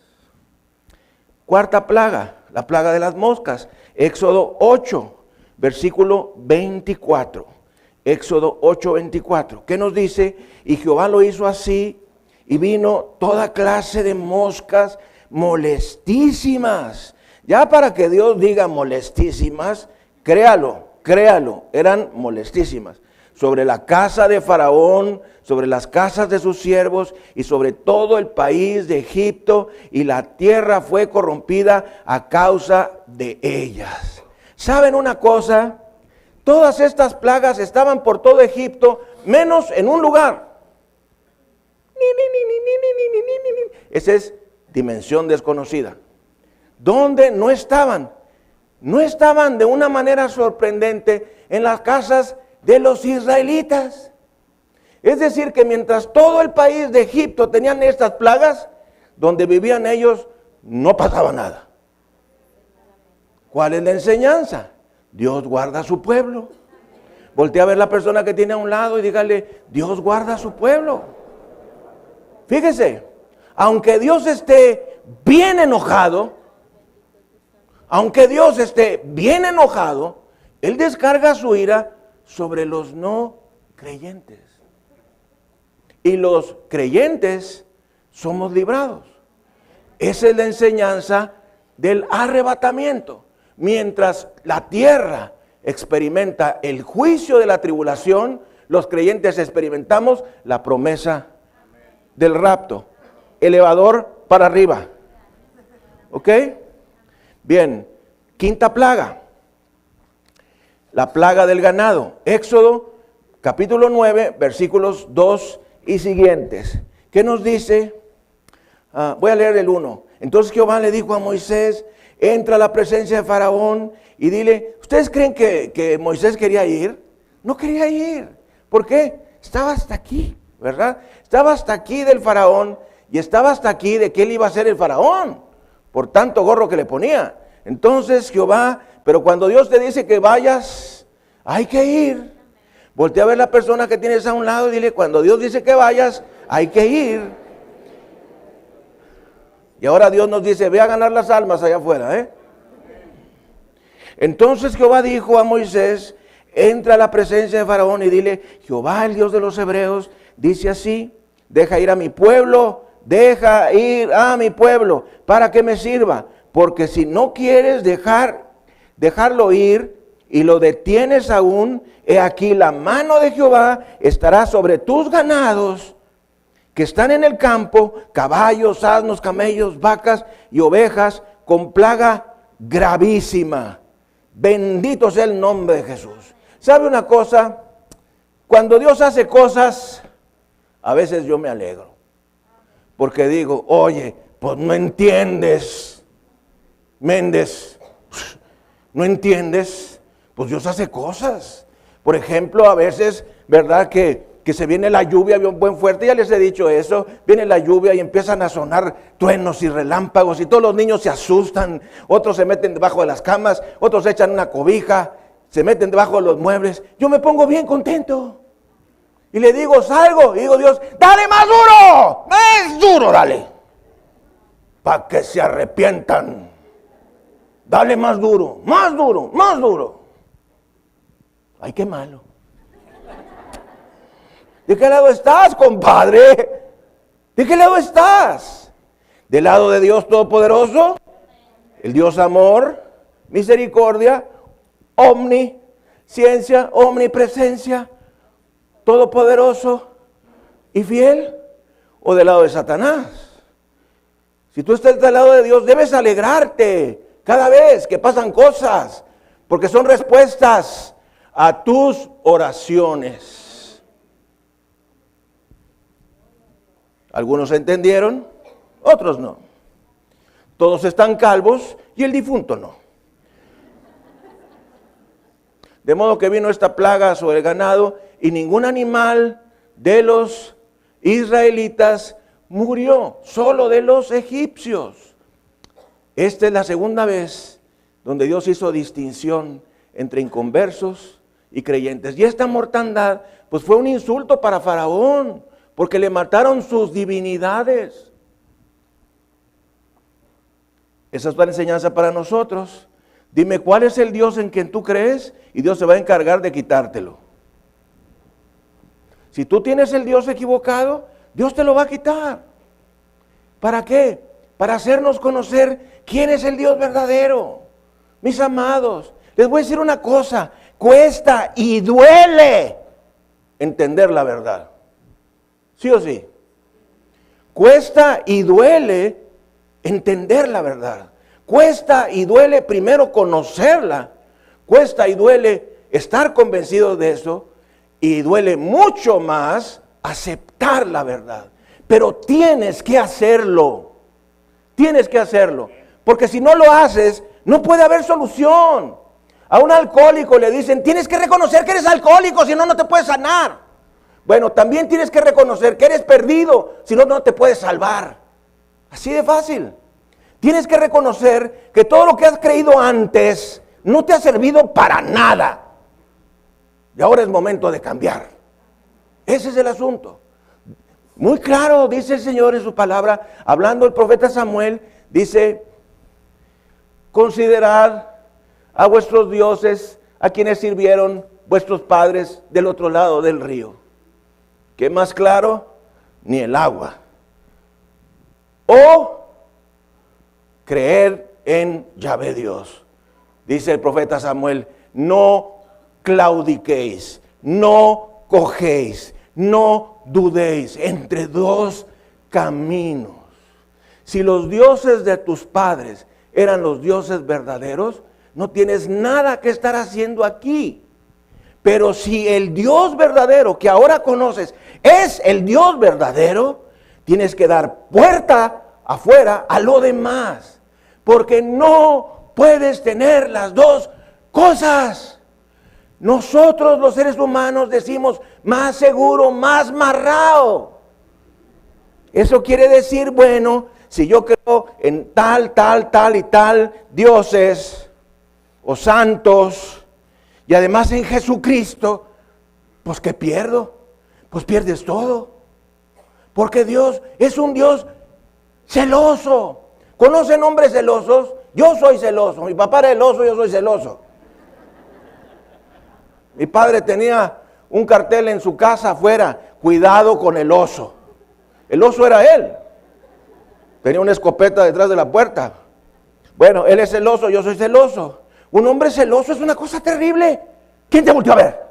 Cuarta plaga, la plaga de las moscas. Éxodo 8, versículo 24. Éxodo 8, 24. ¿Qué nos dice? Y Jehová lo hizo así, y vino toda clase de moscas molestísimas. Ya para que Dios diga molestísimas, créalo, eran molestísimas. Sobre la casa de Faraón, sobre las casas de sus siervos y sobre todo el país de Egipto, y la tierra fue corrompida a causa de ellas. ¿Saben una cosa? Todas estas plagas estaban por todo Egipto, menos en un lugar. Esa es dimensión desconocida. ¿Dónde no estaban? No estaban de una manera sorprendente en las casas de los israelitas. Es decir, que mientras todo el país de Egipto tenían estas plagas, donde vivían ellos no pasaba nada. ¿Cuál es la enseñanza? Dios guarda a su pueblo. Voltea a ver la persona que tiene a un lado y dígale, Dios guarda a su pueblo. Fíjese, aunque Dios esté bien enojado, Él descarga su ira sobre los no creyentes. Y los creyentes somos librados. Esa es la enseñanza del arrebatamiento. Mientras la tierra experimenta el juicio de la tribulación, los creyentes experimentamos la promesa del rapto. Elevador para arriba. ¿Ok? Bien, quinta plaga. La plaga del ganado. Éxodo capítulo 9, versículos 2 y siguientes. ¿Qué nos dice? Voy a leer el 1. Entonces Jehová le dijo a Moisés, entra a la presencia de Faraón y dile, ¿ustedes creen que Moisés quería ir? No quería ir. ¿Por qué? Estaba hasta aquí, ¿verdad? Estaba hasta aquí del Faraón y estaba hasta aquí de que él iba a ser el Faraón, por tanto gorro que le ponía. Entonces Jehová, pero cuando Dios te dice que vayas, hay que ir. Voltea a ver la persona que tienes a un lado y dile, cuando Dios dice que vayas, hay que ir. Y ahora Dios nos dice, ve a ganar las almas allá afuera, Entonces Jehová dijo a Moisés, entra a la presencia de Faraón y dile, Jehová, el Dios de los hebreos, dice así, deja ir a mi pueblo, para que me sirva. Porque si no quieres dejarlo ir y lo detienes aún, he aquí la mano de Jehová estará sobre tus ganados que están en el campo, caballos, asnos, camellos, vacas y ovejas, con plaga gravísima. Bendito sea el nombre de Jesús. ¿Sabe una cosa? Cuando Dios hace cosas, a veces yo me alegro. Porque digo, oye, pues no entiendes, Méndez, no entiendes, pues Dios hace cosas. Por ejemplo, a veces, ¿verdad? Que se viene la lluvia bien buen fuerte, ya les he dicho eso, viene la lluvia y empiezan a sonar truenos y relámpagos y todos los niños se asustan, otros se meten debajo de las camas, otros echan una cobija, se meten debajo de los muebles. Yo me pongo bien contento y le digo, salgo, y digo, Dios, dale más duro, dale, para que se arrepientan. Dale más duro, más duro, más duro. Ay, qué malo. ¿De qué lado estás, compadre? ¿De qué lado estás? ¿Del lado de Dios Todopoderoso? El Dios amor, misericordia, omnisciencia, omnipresencia, todopoderoso y fiel. ¿O del lado de Satanás? Si tú estás del lado de Dios, debes alegrarte cada vez que pasan cosas, porque son respuestas a tus oraciones. Algunos entendieron, otros no. Todos están calvos y el difunto no. De modo que vino esta plaga sobre el ganado y ningún animal de los israelitas murió, solo de los egipcios. Esta es la segunda vez donde Dios hizo distinción entre inconversos y creyentes. Y esta mortandad, pues fue un insulto para Faraón, porque le mataron sus divinidades. Esa es la enseñanza para nosotros. Dime, ¿cuál es el Dios en quien tú crees? Y Dios se va a encargar de quitártelo. Si tú tienes el Dios equivocado, Dios te lo va a quitar. ¿Para qué? Para hacernos conocer quién es el Dios verdadero. Mis amados, les voy a decir una cosa, cuesta y duele entender la verdad. ¿Sí o sí? Cuesta y duele entender la verdad. Cuesta y duele primero conocerla. Cuesta y duele estar convencido de eso. Y duele mucho más aceptar la verdad. Pero tienes que hacerlo. Tienes que hacerlo. Porque si no lo haces, no puede haber solución. A un alcohólico le dicen, tienes que reconocer que eres alcohólico, si no, no te puedes sanar. Bueno, también tienes que reconocer que eres perdido, si no, no te puedes salvar. Así de fácil. Tienes que reconocer que todo lo que has creído antes no te ha servido para nada. Y ahora es momento de cambiar. Ese es el asunto. Muy claro, dice el Señor en su palabra, hablando el profeta Samuel, dice, considerad a vuestros dioses, a quienes sirvieron vuestros padres del otro lado del río. ¿Qué más claro? Ni el agua. O creer en Yahvé Dios. Dice el profeta Samuel, no claudiquéis, no cojéis, no dudéis entre dos caminos. Si los dioses de tus padres eran los dioses verdaderos, no tienes nada que estar haciendo aquí. Pero si el Dios verdadero que ahora conoces es el Dios verdadero, tienes que dar puerta afuera a lo demás. Porque no puedes tener las dos cosas. Nosotros los seres humanos decimos más seguro, más marrao. Eso quiere decir, bueno, si yo creo en tal y tal dioses o santos, y además en Jesucristo, pues ¿qué pierdo? Pues pierdes todo. Porque Dios es un Dios celoso. ¿Conocen hombres celosos? Yo soy celoso. Mi papá era celoso, yo soy celoso. Mi padre tenía un cartel en su casa afuera, cuidado con el oso. El oso era él. Tenía una escopeta detrás de la puerta. Bueno, él es celoso, yo soy celoso. Un hombre celoso es una cosa terrible. ¿Quién te volteó a ver?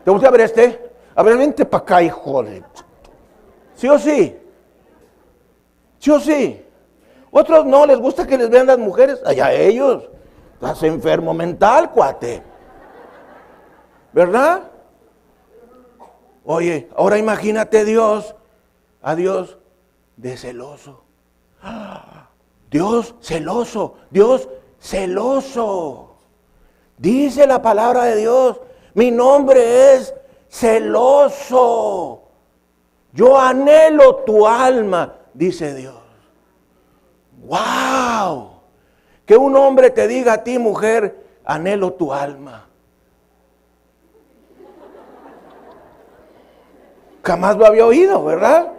¿Te volteó a ver este? A ver, vente para acá, hijo de... ¿Sí o sí? ¿Sí o sí? Otros no, les gusta que les vean las mujeres. Allá ellos. Estás enfermo mental, cuate. ¿Verdad? Oye, ahora imagínate a Dios de celoso. Dios celoso, Dios celoso. Dice la palabra de Dios, Mi nombre es celoso. Yo anhelo tu alma, dice Dios. ¡Wow! Que un hombre te diga a ti, mujer, anhelo tu alma. Jamás lo había oído, ¿verdad?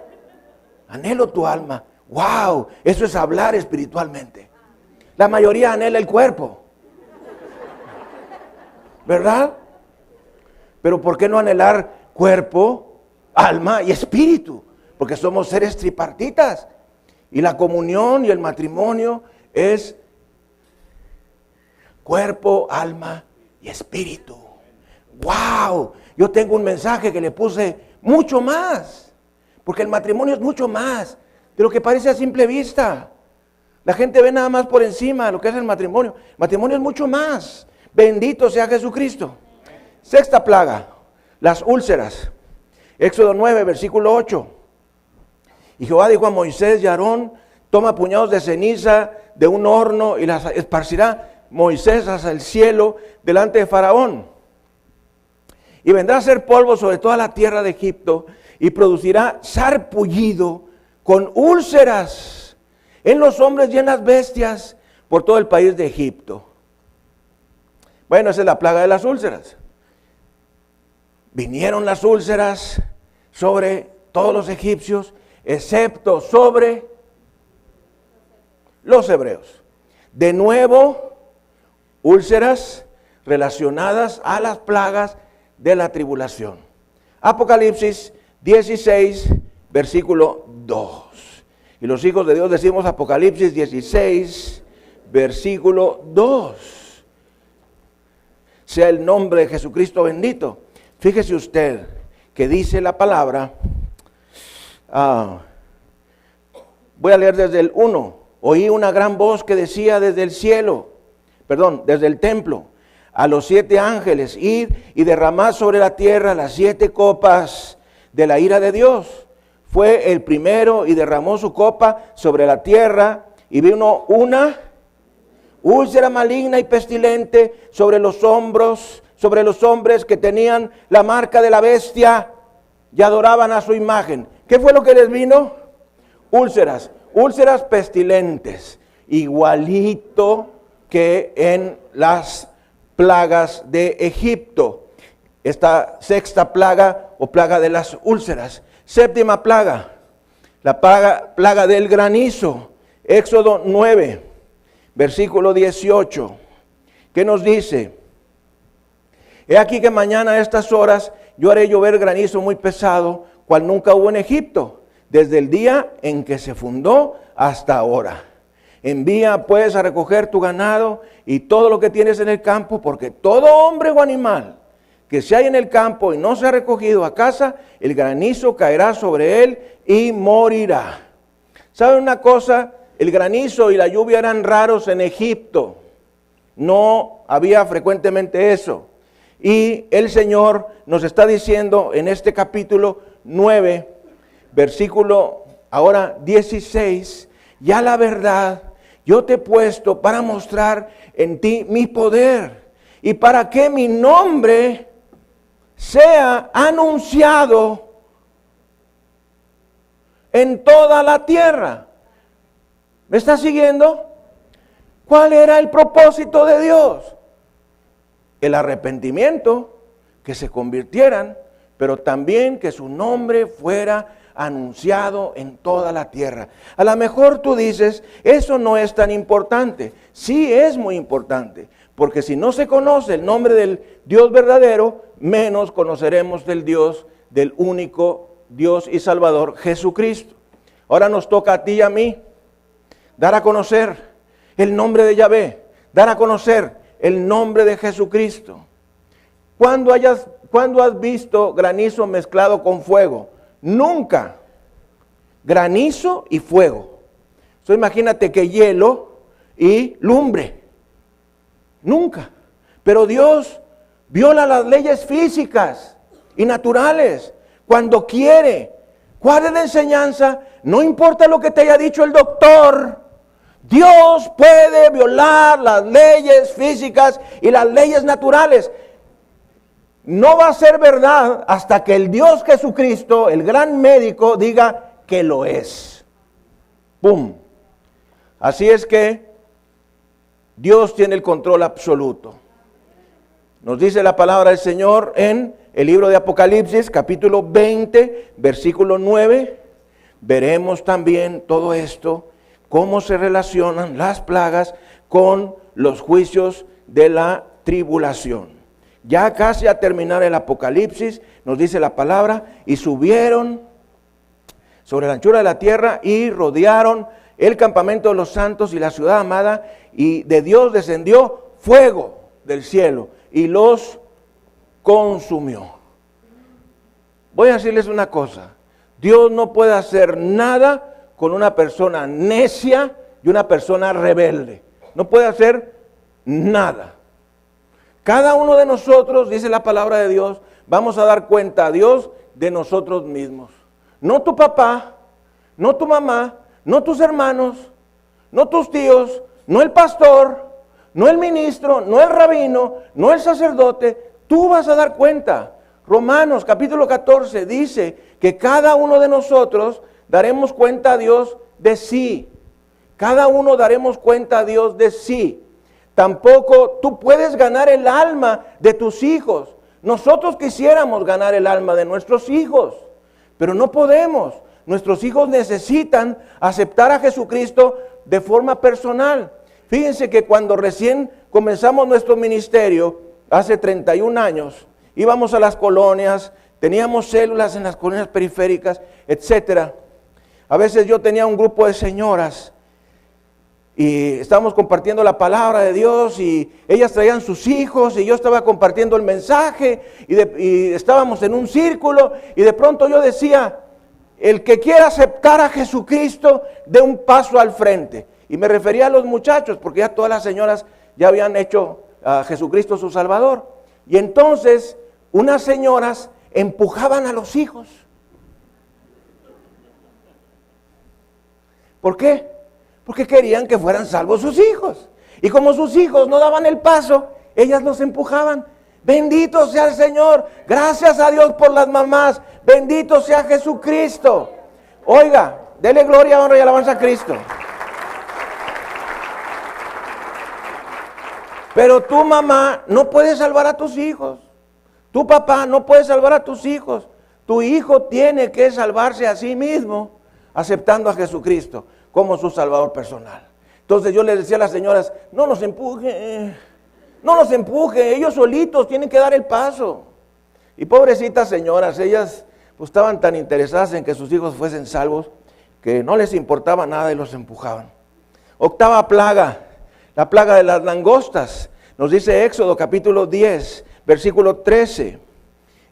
Anhelo tu alma. ¡Wow! Eso es hablar espiritualmente. La mayoría anhela el cuerpo, ¿verdad? Pero ¿por qué no anhelar cuerpo, alma y espíritu? Porque somos seres tripartitas. Y la comunión y el matrimonio es cuerpo, alma y espíritu. ¡Wow! Yo tengo un mensaje que le puse mucho más. Porque el matrimonio es mucho más de lo que parece a simple vista. La gente ve nada más por encima lo que es el matrimonio. El matrimonio es mucho más. Bendito sea Jesucristo. Sexta plaga, las úlceras. Éxodo 9, versículo 8. Y Jehová dijo a Moisés y a Aarón, toma puñados de ceniza de un horno y las esparcirá Moisés hacia el cielo delante de Faraón. Y vendrá a ser polvo sobre toda la tierra de Egipto y producirá sarpullido con úlceras en los hombres y en las bestias por todo el país de Egipto. Bueno, esa es la plaga de las úlceras. Vinieron las úlceras sobre todos los egipcios, excepto sobre los hebreos. De nuevo, úlceras relacionadas a las plagas de la tribulación. Apocalipsis 16, versículo 2. Y los hijos de Dios decimos Apocalipsis 16, versículo 2. Sea el nombre de Jesucristo bendito. Fíjese usted que dice la palabra, voy a leer desde el 1. Oí una gran voz que decía desde el templo, a los 7 ángeles, id y derramad sobre la tierra las 7 copas de la ira de Dios. Fue el primero y derramó su copa sobre la tierra, y vino una úlcera maligna y pestilente sobre los hombros, sobre los hombres que tenían la marca de la bestia y adoraban a su imagen. ¿Qué fue lo que les vino? Úlceras pestilentes, igualito que en las plagas de Egipto. Esta sexta plaga o plaga de las úlceras. Séptima plaga, la plaga del granizo. Éxodo 9, versículo 18. ¿Qué nos dice? He aquí que mañana a estas horas yo haré llover granizo muy pesado, cual nunca hubo en Egipto, desde el día en que se fundó hasta ahora. Envía pues a recoger tu ganado y todo lo que tienes en el campo, porque todo hombre o animal que se halla en el campo y no se ha recogido a casa, el granizo caerá sobre él y morirá. ¿Saben una cosa? El granizo y la lluvia eran raros en Egipto. No había frecuentemente eso. Y el Señor nos está diciendo en este capítulo 9, versículo ahora 16, ya la verdad, yo te he puesto para mostrar en ti mi poder y para que mi nombre sea anunciado en toda la tierra. ¿Me está siguiendo? ¿Cuál era el propósito de Dios? El arrepentimiento, que se convirtieran, pero también que su nombre fuera anunciado en toda la tierra. A lo mejor tú dices, eso no es tan importante. Sí es muy importante, porque si no se conoce el nombre del Dios verdadero, menos conoceremos del Dios, del único Dios y Salvador, Jesucristo. Ahora nos toca a ti y a mí dar a conocer el nombre de Yahvé, dar a conocer el nombre de Jesucristo. ¿Cuándo has visto granizo mezclado con fuego? Nunca. Granizo y fuego. Imagínate que hielo y lumbre. Nunca. Pero Dios viola las leyes físicas y naturales cuando quiere. ¿Cuál es la enseñanza? No importa lo que te haya dicho el doctor. Dios puede violar las leyes físicas y las leyes naturales. no va a ser verdad hasta que el Dios Jesucristo, el gran médico, diga que lo es. ¡Pum! Así es que Dios tiene el control absoluto. Nos dice la palabra del Señor en el libro de Apocalipsis, capítulo 20, versículo 9. Veremos también todo esto, cómo se relacionan las plagas con los juicios de la tribulación. Ya casi a terminar el Apocalipsis, nos dice la palabra, y subieron sobre la anchura de la tierra y rodearon el campamento de los santos y la ciudad amada, y de Dios descendió fuego del cielo y los consumió. Voy a decirles una cosa, Dios no puede hacer nada con una persona necia y una persona rebelde. No puede hacer nada. Cada uno de nosotros, dice la palabra de Dios, vamos a dar cuenta a Dios de nosotros mismos. No tu papá, no tu mamá, no tus hermanos, no tus tíos, no el pastor, no el ministro, no el rabino, no el sacerdote. Tú vas a dar cuenta. Romanos capítulo 14 dice que cada uno de nosotros daremos cuenta a Dios de sí. Cada uno daremos cuenta a Dios de sí. Tampoco tú puedes ganar el alma de tus hijos. Nosotros quisiéramos ganar el alma de nuestros hijos, pero no podemos. Nuestros hijos necesitan aceptar a Jesucristo de forma personal. Fíjense que cuando recién comenzamos nuestro ministerio, hace 31 años, íbamos a las colonias, teníamos células en las colonias periféricas, etcétera. A veces yo tenía un grupo de señoras y estábamos compartiendo la palabra de Dios y ellas traían sus hijos y yo estaba compartiendo el mensaje y estábamos en un círculo y de pronto yo decía, el que quiera aceptar a Jesucristo, dé un paso al frente. Y me refería a los muchachos, porque ya todas las señoras ya habían hecho a Jesucristo su Salvador. Y entonces unas señoras empujaban a los hijos. ¿Por qué? Porque querían que fueran salvos sus hijos. Y como sus hijos no daban el paso, ellas los empujaban. Bendito sea el Señor, gracias a Dios por las mamás, bendito sea Jesucristo. Oiga, dele gloria, honra y alabanza a Cristo. Pero tu mamá no puede salvar a tus hijos, tu papá no puede salvar a tus hijos, tu hijo tiene que salvarse a sí mismo, aceptando a Jesucristo como su Salvador personal. Entonces yo les decía a las señoras, no nos empuje, no nos empuje, ellos solitos tienen que dar el paso. Y pobrecitas señoras, ellas pues estaban tan interesadas en que sus hijos fuesen salvos, que no les importaba nada y los empujaban. Octava plaga, la plaga de las langostas. Nos dice Éxodo capítulo 10, versículo 13.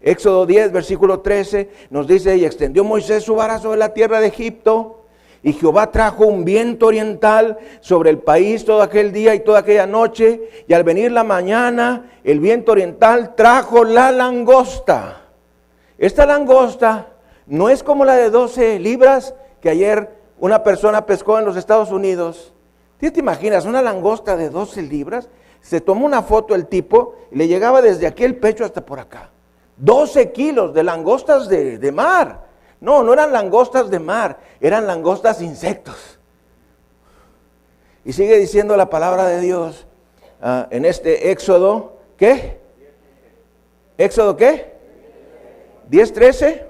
Éxodo 10, versículo 13, nos dice, y extendió Moisés su vara sobre la tierra de Egipto, y Jehová trajo un viento oriental sobre el país todo aquel día y toda aquella noche, y al venir la mañana, el viento oriental trajo la langosta. Esta langosta no es como la de 12 libras que ayer una persona pescó en los Estados Unidos. ¿Tú te imaginas una langosta de 12 libras? Se tomó una foto el tipo y le llegaba desde aquí el pecho hasta por acá. 12 kilos de langostas de mar. No eran langostas de mar, eran langostas insectos. Y sigue diciendo la palabra de Dios en este Éxodo, ¿qué? ¿Éxodo qué? 10:13.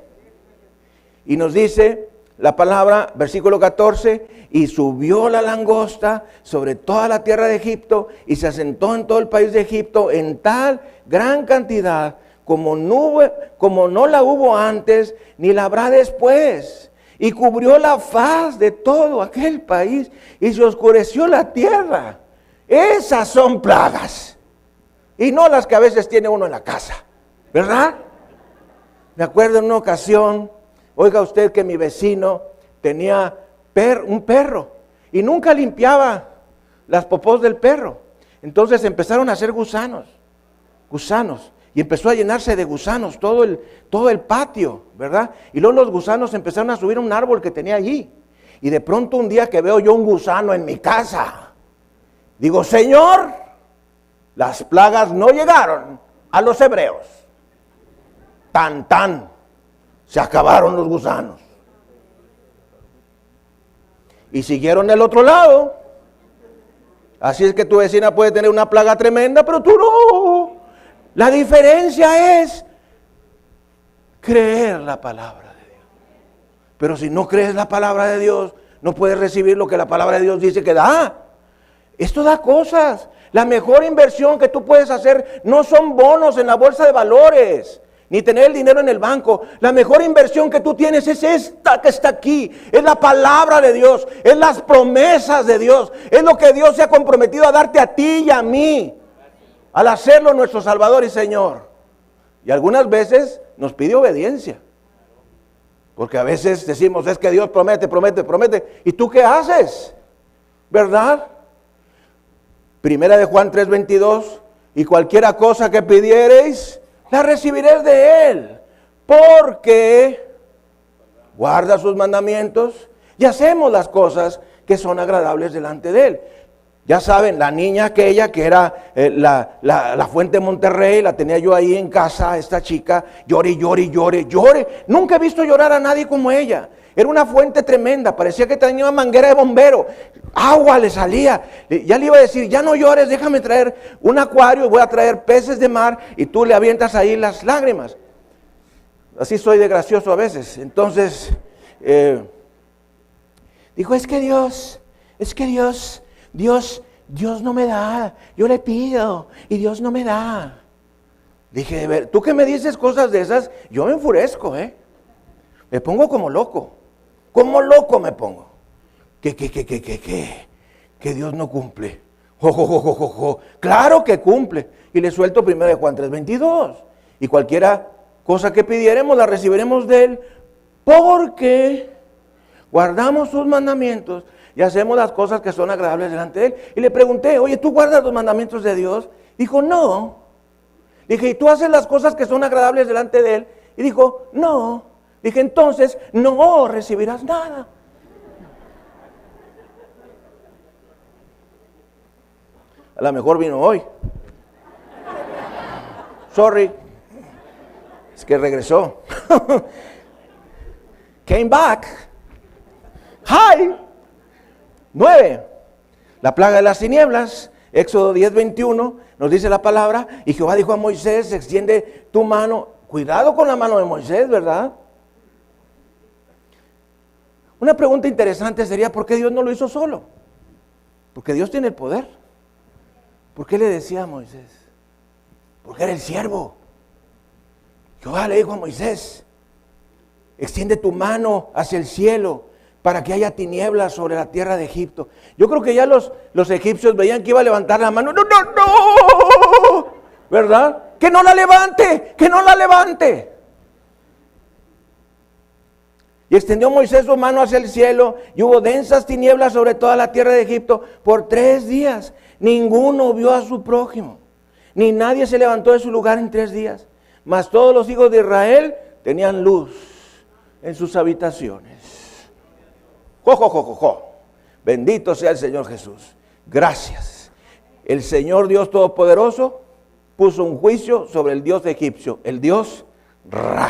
Y nos dice la palabra, versículo 14, y subió la langosta sobre toda la tierra de Egipto y se asentó en todo el país de Egipto en tal gran cantidad como no la hubo antes, ni la habrá después. Y cubrió la faz de todo aquel país y se oscureció la tierra. Esas son plagas. Y no las que a veces tiene uno en la casa, ¿verdad? Me acuerdo en una ocasión, oiga usted que mi vecino tenía un perro y nunca limpiaba las popós del perro. Entonces empezaron a hacer gusanos. Y empezó a llenarse de gusanos todo el patio, ¿verdad? Y luego los gusanos empezaron a subir a un árbol que tenía allí. Y de pronto un día que veo yo un gusano en mi casa, digo, Señor, las plagas no llegaron a los hebreos. tan, se acabaron los gusanos. Y siguieron del otro lado. Así es que tu vecina puede tener una plaga tremenda, pero tú no. La diferencia es creer la palabra de Dios. Pero si no crees la palabra de Dios, no puedes recibir lo que la palabra de Dios dice que da. Esto da cosas. La mejor inversión que tú puedes hacer no son bonos en la bolsa de valores, ni tener el dinero en el banco. La mejor inversión que tú tienes es esta que está aquí. Es la palabra de Dios, es las promesas de Dios, es lo que Dios se ha comprometido a darte a ti y a mí, al hacerlo nuestro Salvador y Señor. Y algunas veces nos pide obediencia, porque a veces decimos, es que Dios promete, promete, promete. ¿Y tú qué haces? ¿Verdad? Primera de Juan 3:22, y cualquiera cosa que pidiereis, la recibiréis de Él, porque guarda sus mandamientos y hacemos las cosas que son agradables delante de Él. Ya saben, la niña aquella que era la Fuente Monterrey, la tenía yo ahí en casa, esta chica, llore, llore, llore, llore. Nunca he visto llorar a nadie como ella. Era una fuente tremenda, parecía que tenía una manguera de bombero, agua le salía. Ya le iba a decir, ya no llores, déjame traer un acuario y voy a traer peces de mar y tú le avientas ahí las lágrimas. Así soy de gracioso a veces. Entonces, dijo, es que Dios no me da, yo le pido y Dios no me da. Dije, a ver, tú que me dices cosas de esas, yo me enfurezco, me pongo como loco me pongo. Que Dios no cumple. Claro que cumple. Y le suelto 1 Juan 3:22. Y cualquiera cosa que pidiéremos la recibiremos de Él, porque guardamos sus mandamientos y hacemos las cosas que son agradables delante de Él. Y le pregunté, oye, ¿tú guardas los mandamientos de Dios? Dijo, no. Dije, ¿y tú haces las cosas que son agradables delante de Él? Y dijo, no. Dije, entonces no recibirás nada. A lo mejor vino hoy. Sorry. Es que regresó. Came back. Hi. 9. La plaga de las tinieblas. Éxodo 10:21 nos dice la palabra. Y Jehová dijo a Moisés, extiende tu mano. Cuidado con la mano de Moisés, ¿verdad? Una pregunta interesante sería, ¿por qué Dios no lo hizo solo? Porque Dios tiene el poder. ¿Por qué le decía a Moisés? Porque era el siervo. Jehová le dijo a Moisés, extiende tu mano hacia el cielo para que haya tinieblas sobre la tierra de Egipto. Yo creo que ya los egipcios veían que iba a levantar la mano. ¡No! ¿Verdad? ¡Que no la levante! ¡Que no la levante! Y extendió Moisés su mano hacia el cielo, y hubo densas tinieblas sobre toda la tierra de Egipto por 3 días. Ninguno vio a su prójimo, ni nadie se levantó de su lugar en 3 días. Mas todos los hijos de Israel tenían luz en sus habitaciones. Bendito sea el Señor Jesús. Gracias. El Señor Dios Todopoderoso puso un juicio sobre el Dios egipcio, el Dios Ra.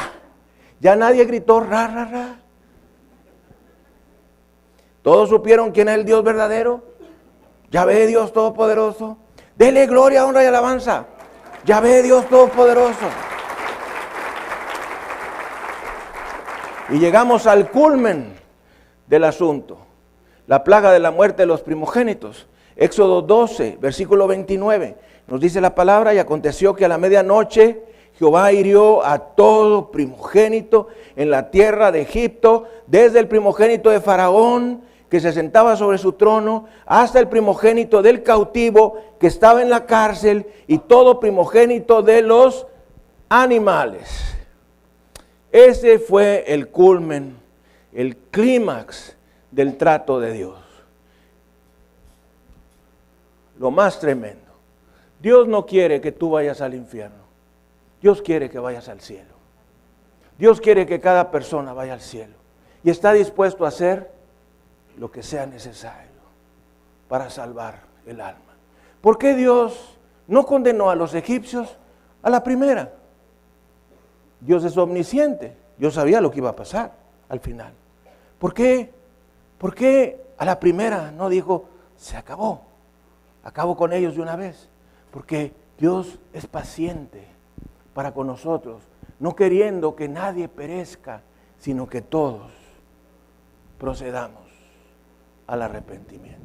Ya nadie gritó Ra. Todos supieron quién es el Dios verdadero. Yahvé, Dios Todopoderoso. Dele gloria, honra y alabanza. Yahvé, Dios Todopoderoso. Y llegamos al culmen del asunto. La plaga de la muerte de los primogénitos. Éxodo 12, versículo 29. Nos dice la palabra, y aconteció que a la medianoche Jehová hirió a todo primogénito en la tierra de Egipto, desde el primogénito de Faraón, que se sentaba sobre su trono, hasta el primogénito del cautivo que estaba en la cárcel, y todo primogénito de los animales. Ese fue el culmen, el clímax del trato de Dios. Lo más tremendo. Dios no quiere que tú vayas al infierno. Dios quiere que vayas al cielo. Dios quiere que cada persona vaya al cielo. Y está dispuesto a hacer lo que sea necesario para salvar el alma. ¿Por qué Dios no condenó a los egipcios a la primera? Dios es omnisciente. Dios sabía lo que iba a pasar al final. ¿Por qué? ¿Por qué a la primera no dijo, se acabó? Acabo con ellos de una vez. Porque Dios es paciente para con nosotros, no queriendo que nadie perezca, sino que todos procedamos al arrepentimiento.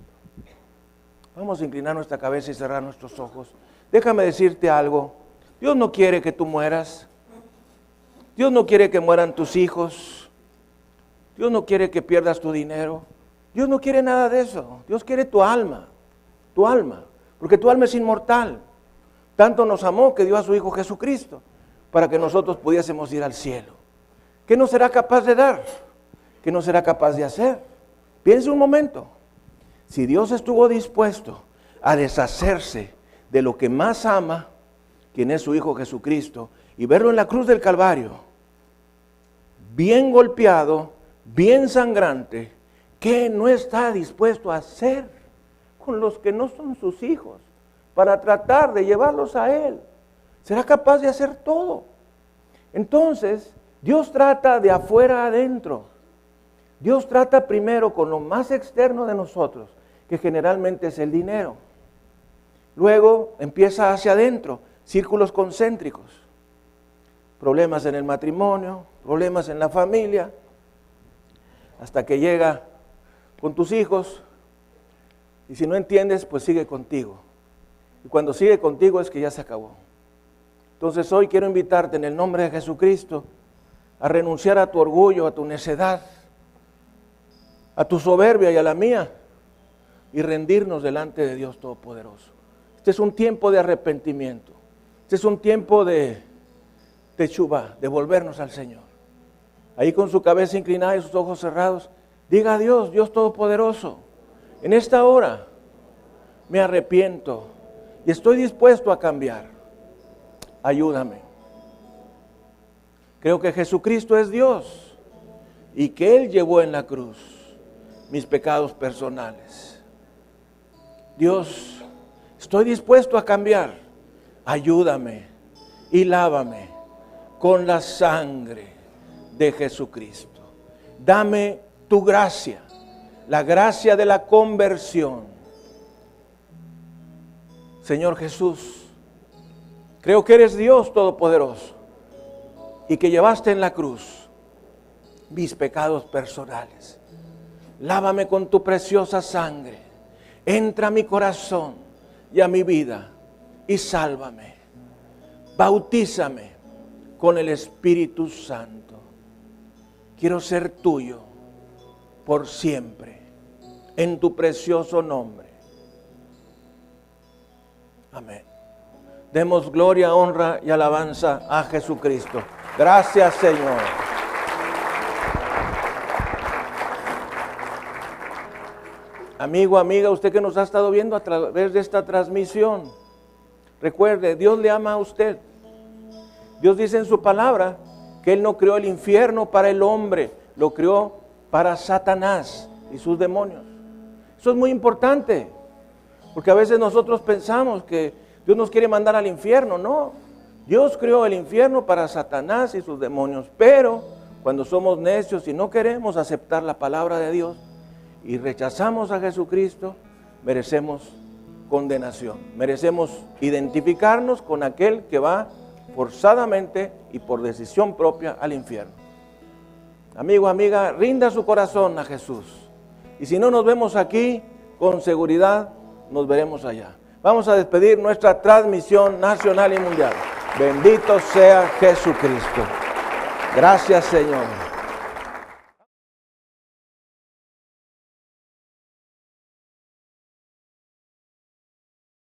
Vamos a inclinar nuestra cabeza y cerrar nuestros ojos. Déjame decirte algo. Dios no quiere que tú mueras. Dios no quiere que mueran tus hijos. Dios no quiere que pierdas tu dinero. Dios no quiere nada de eso. Dios quiere tu alma, porque tu alma es inmortal. Tanto nos amó que dio a su Hijo Jesucristo para que nosotros pudiésemos ir al cielo. ¿Qué no será capaz de dar? ¿Qué no será capaz de hacer? Piense un momento. Si Dios estuvo dispuesto a deshacerse de lo que más ama, quien es su Hijo Jesucristo, y verlo en la cruz del Calvario, bien golpeado, bien sangrante, ¿qué no está dispuesto a hacer con los que no son sus hijos para tratar de llevarlos a Él? Será capaz de hacer todo. Entonces, Dios trata de afuera adentro. Dios trata primero con lo más externo de nosotros, que generalmente es el dinero. Luego empieza hacia adentro, círculos concéntricos. Problemas en el matrimonio, problemas en la familia, hasta que llega con tus hijos, y si no entiendes, pues sigue contigo. Y cuando sigue contigo es que ya se acabó. Entonces hoy quiero invitarte en el nombre de Jesucristo a renunciar a tu orgullo, a tu necedad, a tu soberbia y a la mía, y rendirnos delante de Dios Todopoderoso. Este es un tiempo de arrepentimiento. Este es un tiempo de teshuvá, de volvernos al Señor. Ahí con su cabeza inclinada y sus ojos cerrados, diga a Dios, Dios Todopoderoso, en esta hora me arrepiento y estoy dispuesto a cambiar. Ayúdame. Creo que Jesucristo es Dios y que Él llevó en la cruz mis pecados personales. Dios, estoy dispuesto a cambiar. Ayúdame y lávame con la sangre de Jesucristo. Dame tu gracia, la gracia de la conversión. Señor Jesús, creo que eres Dios Todopoderoso y que llevaste en la cruz mis pecados personales. Lávame con tu preciosa sangre. Entra a mi corazón y a mi vida y sálvame. Bautízame con el Espíritu Santo. Quiero ser tuyo por siempre, en tu precioso nombre. Amén. Demos gloria, honra y alabanza a Jesucristo. Gracias, Señor. Amigo, amiga, usted que nos ha estado viendo a través de esta transmisión, recuerde, Dios le ama a usted. Dios dice en su palabra que Él no creó el infierno para el hombre, lo creó para Satanás y sus demonios. Eso es muy importante, porque a veces nosotros pensamos que Dios nos quiere mandar al infierno. No, Dios creó el infierno para Satanás y sus demonios, pero cuando somos necios y no queremos aceptar la palabra de Dios y rechazamos a Jesucristo, merecemos condenación, merecemos identificarnos con aquel que va forzadamente y por decisión propia al infierno. Amigo, amiga, rinda su corazón a Jesús. Y si no nos vemos aquí, con seguridad nos veremos allá. Vamos a despedir nuestra transmisión nacional y mundial. Bendito sea Jesucristo. Gracias, Señor.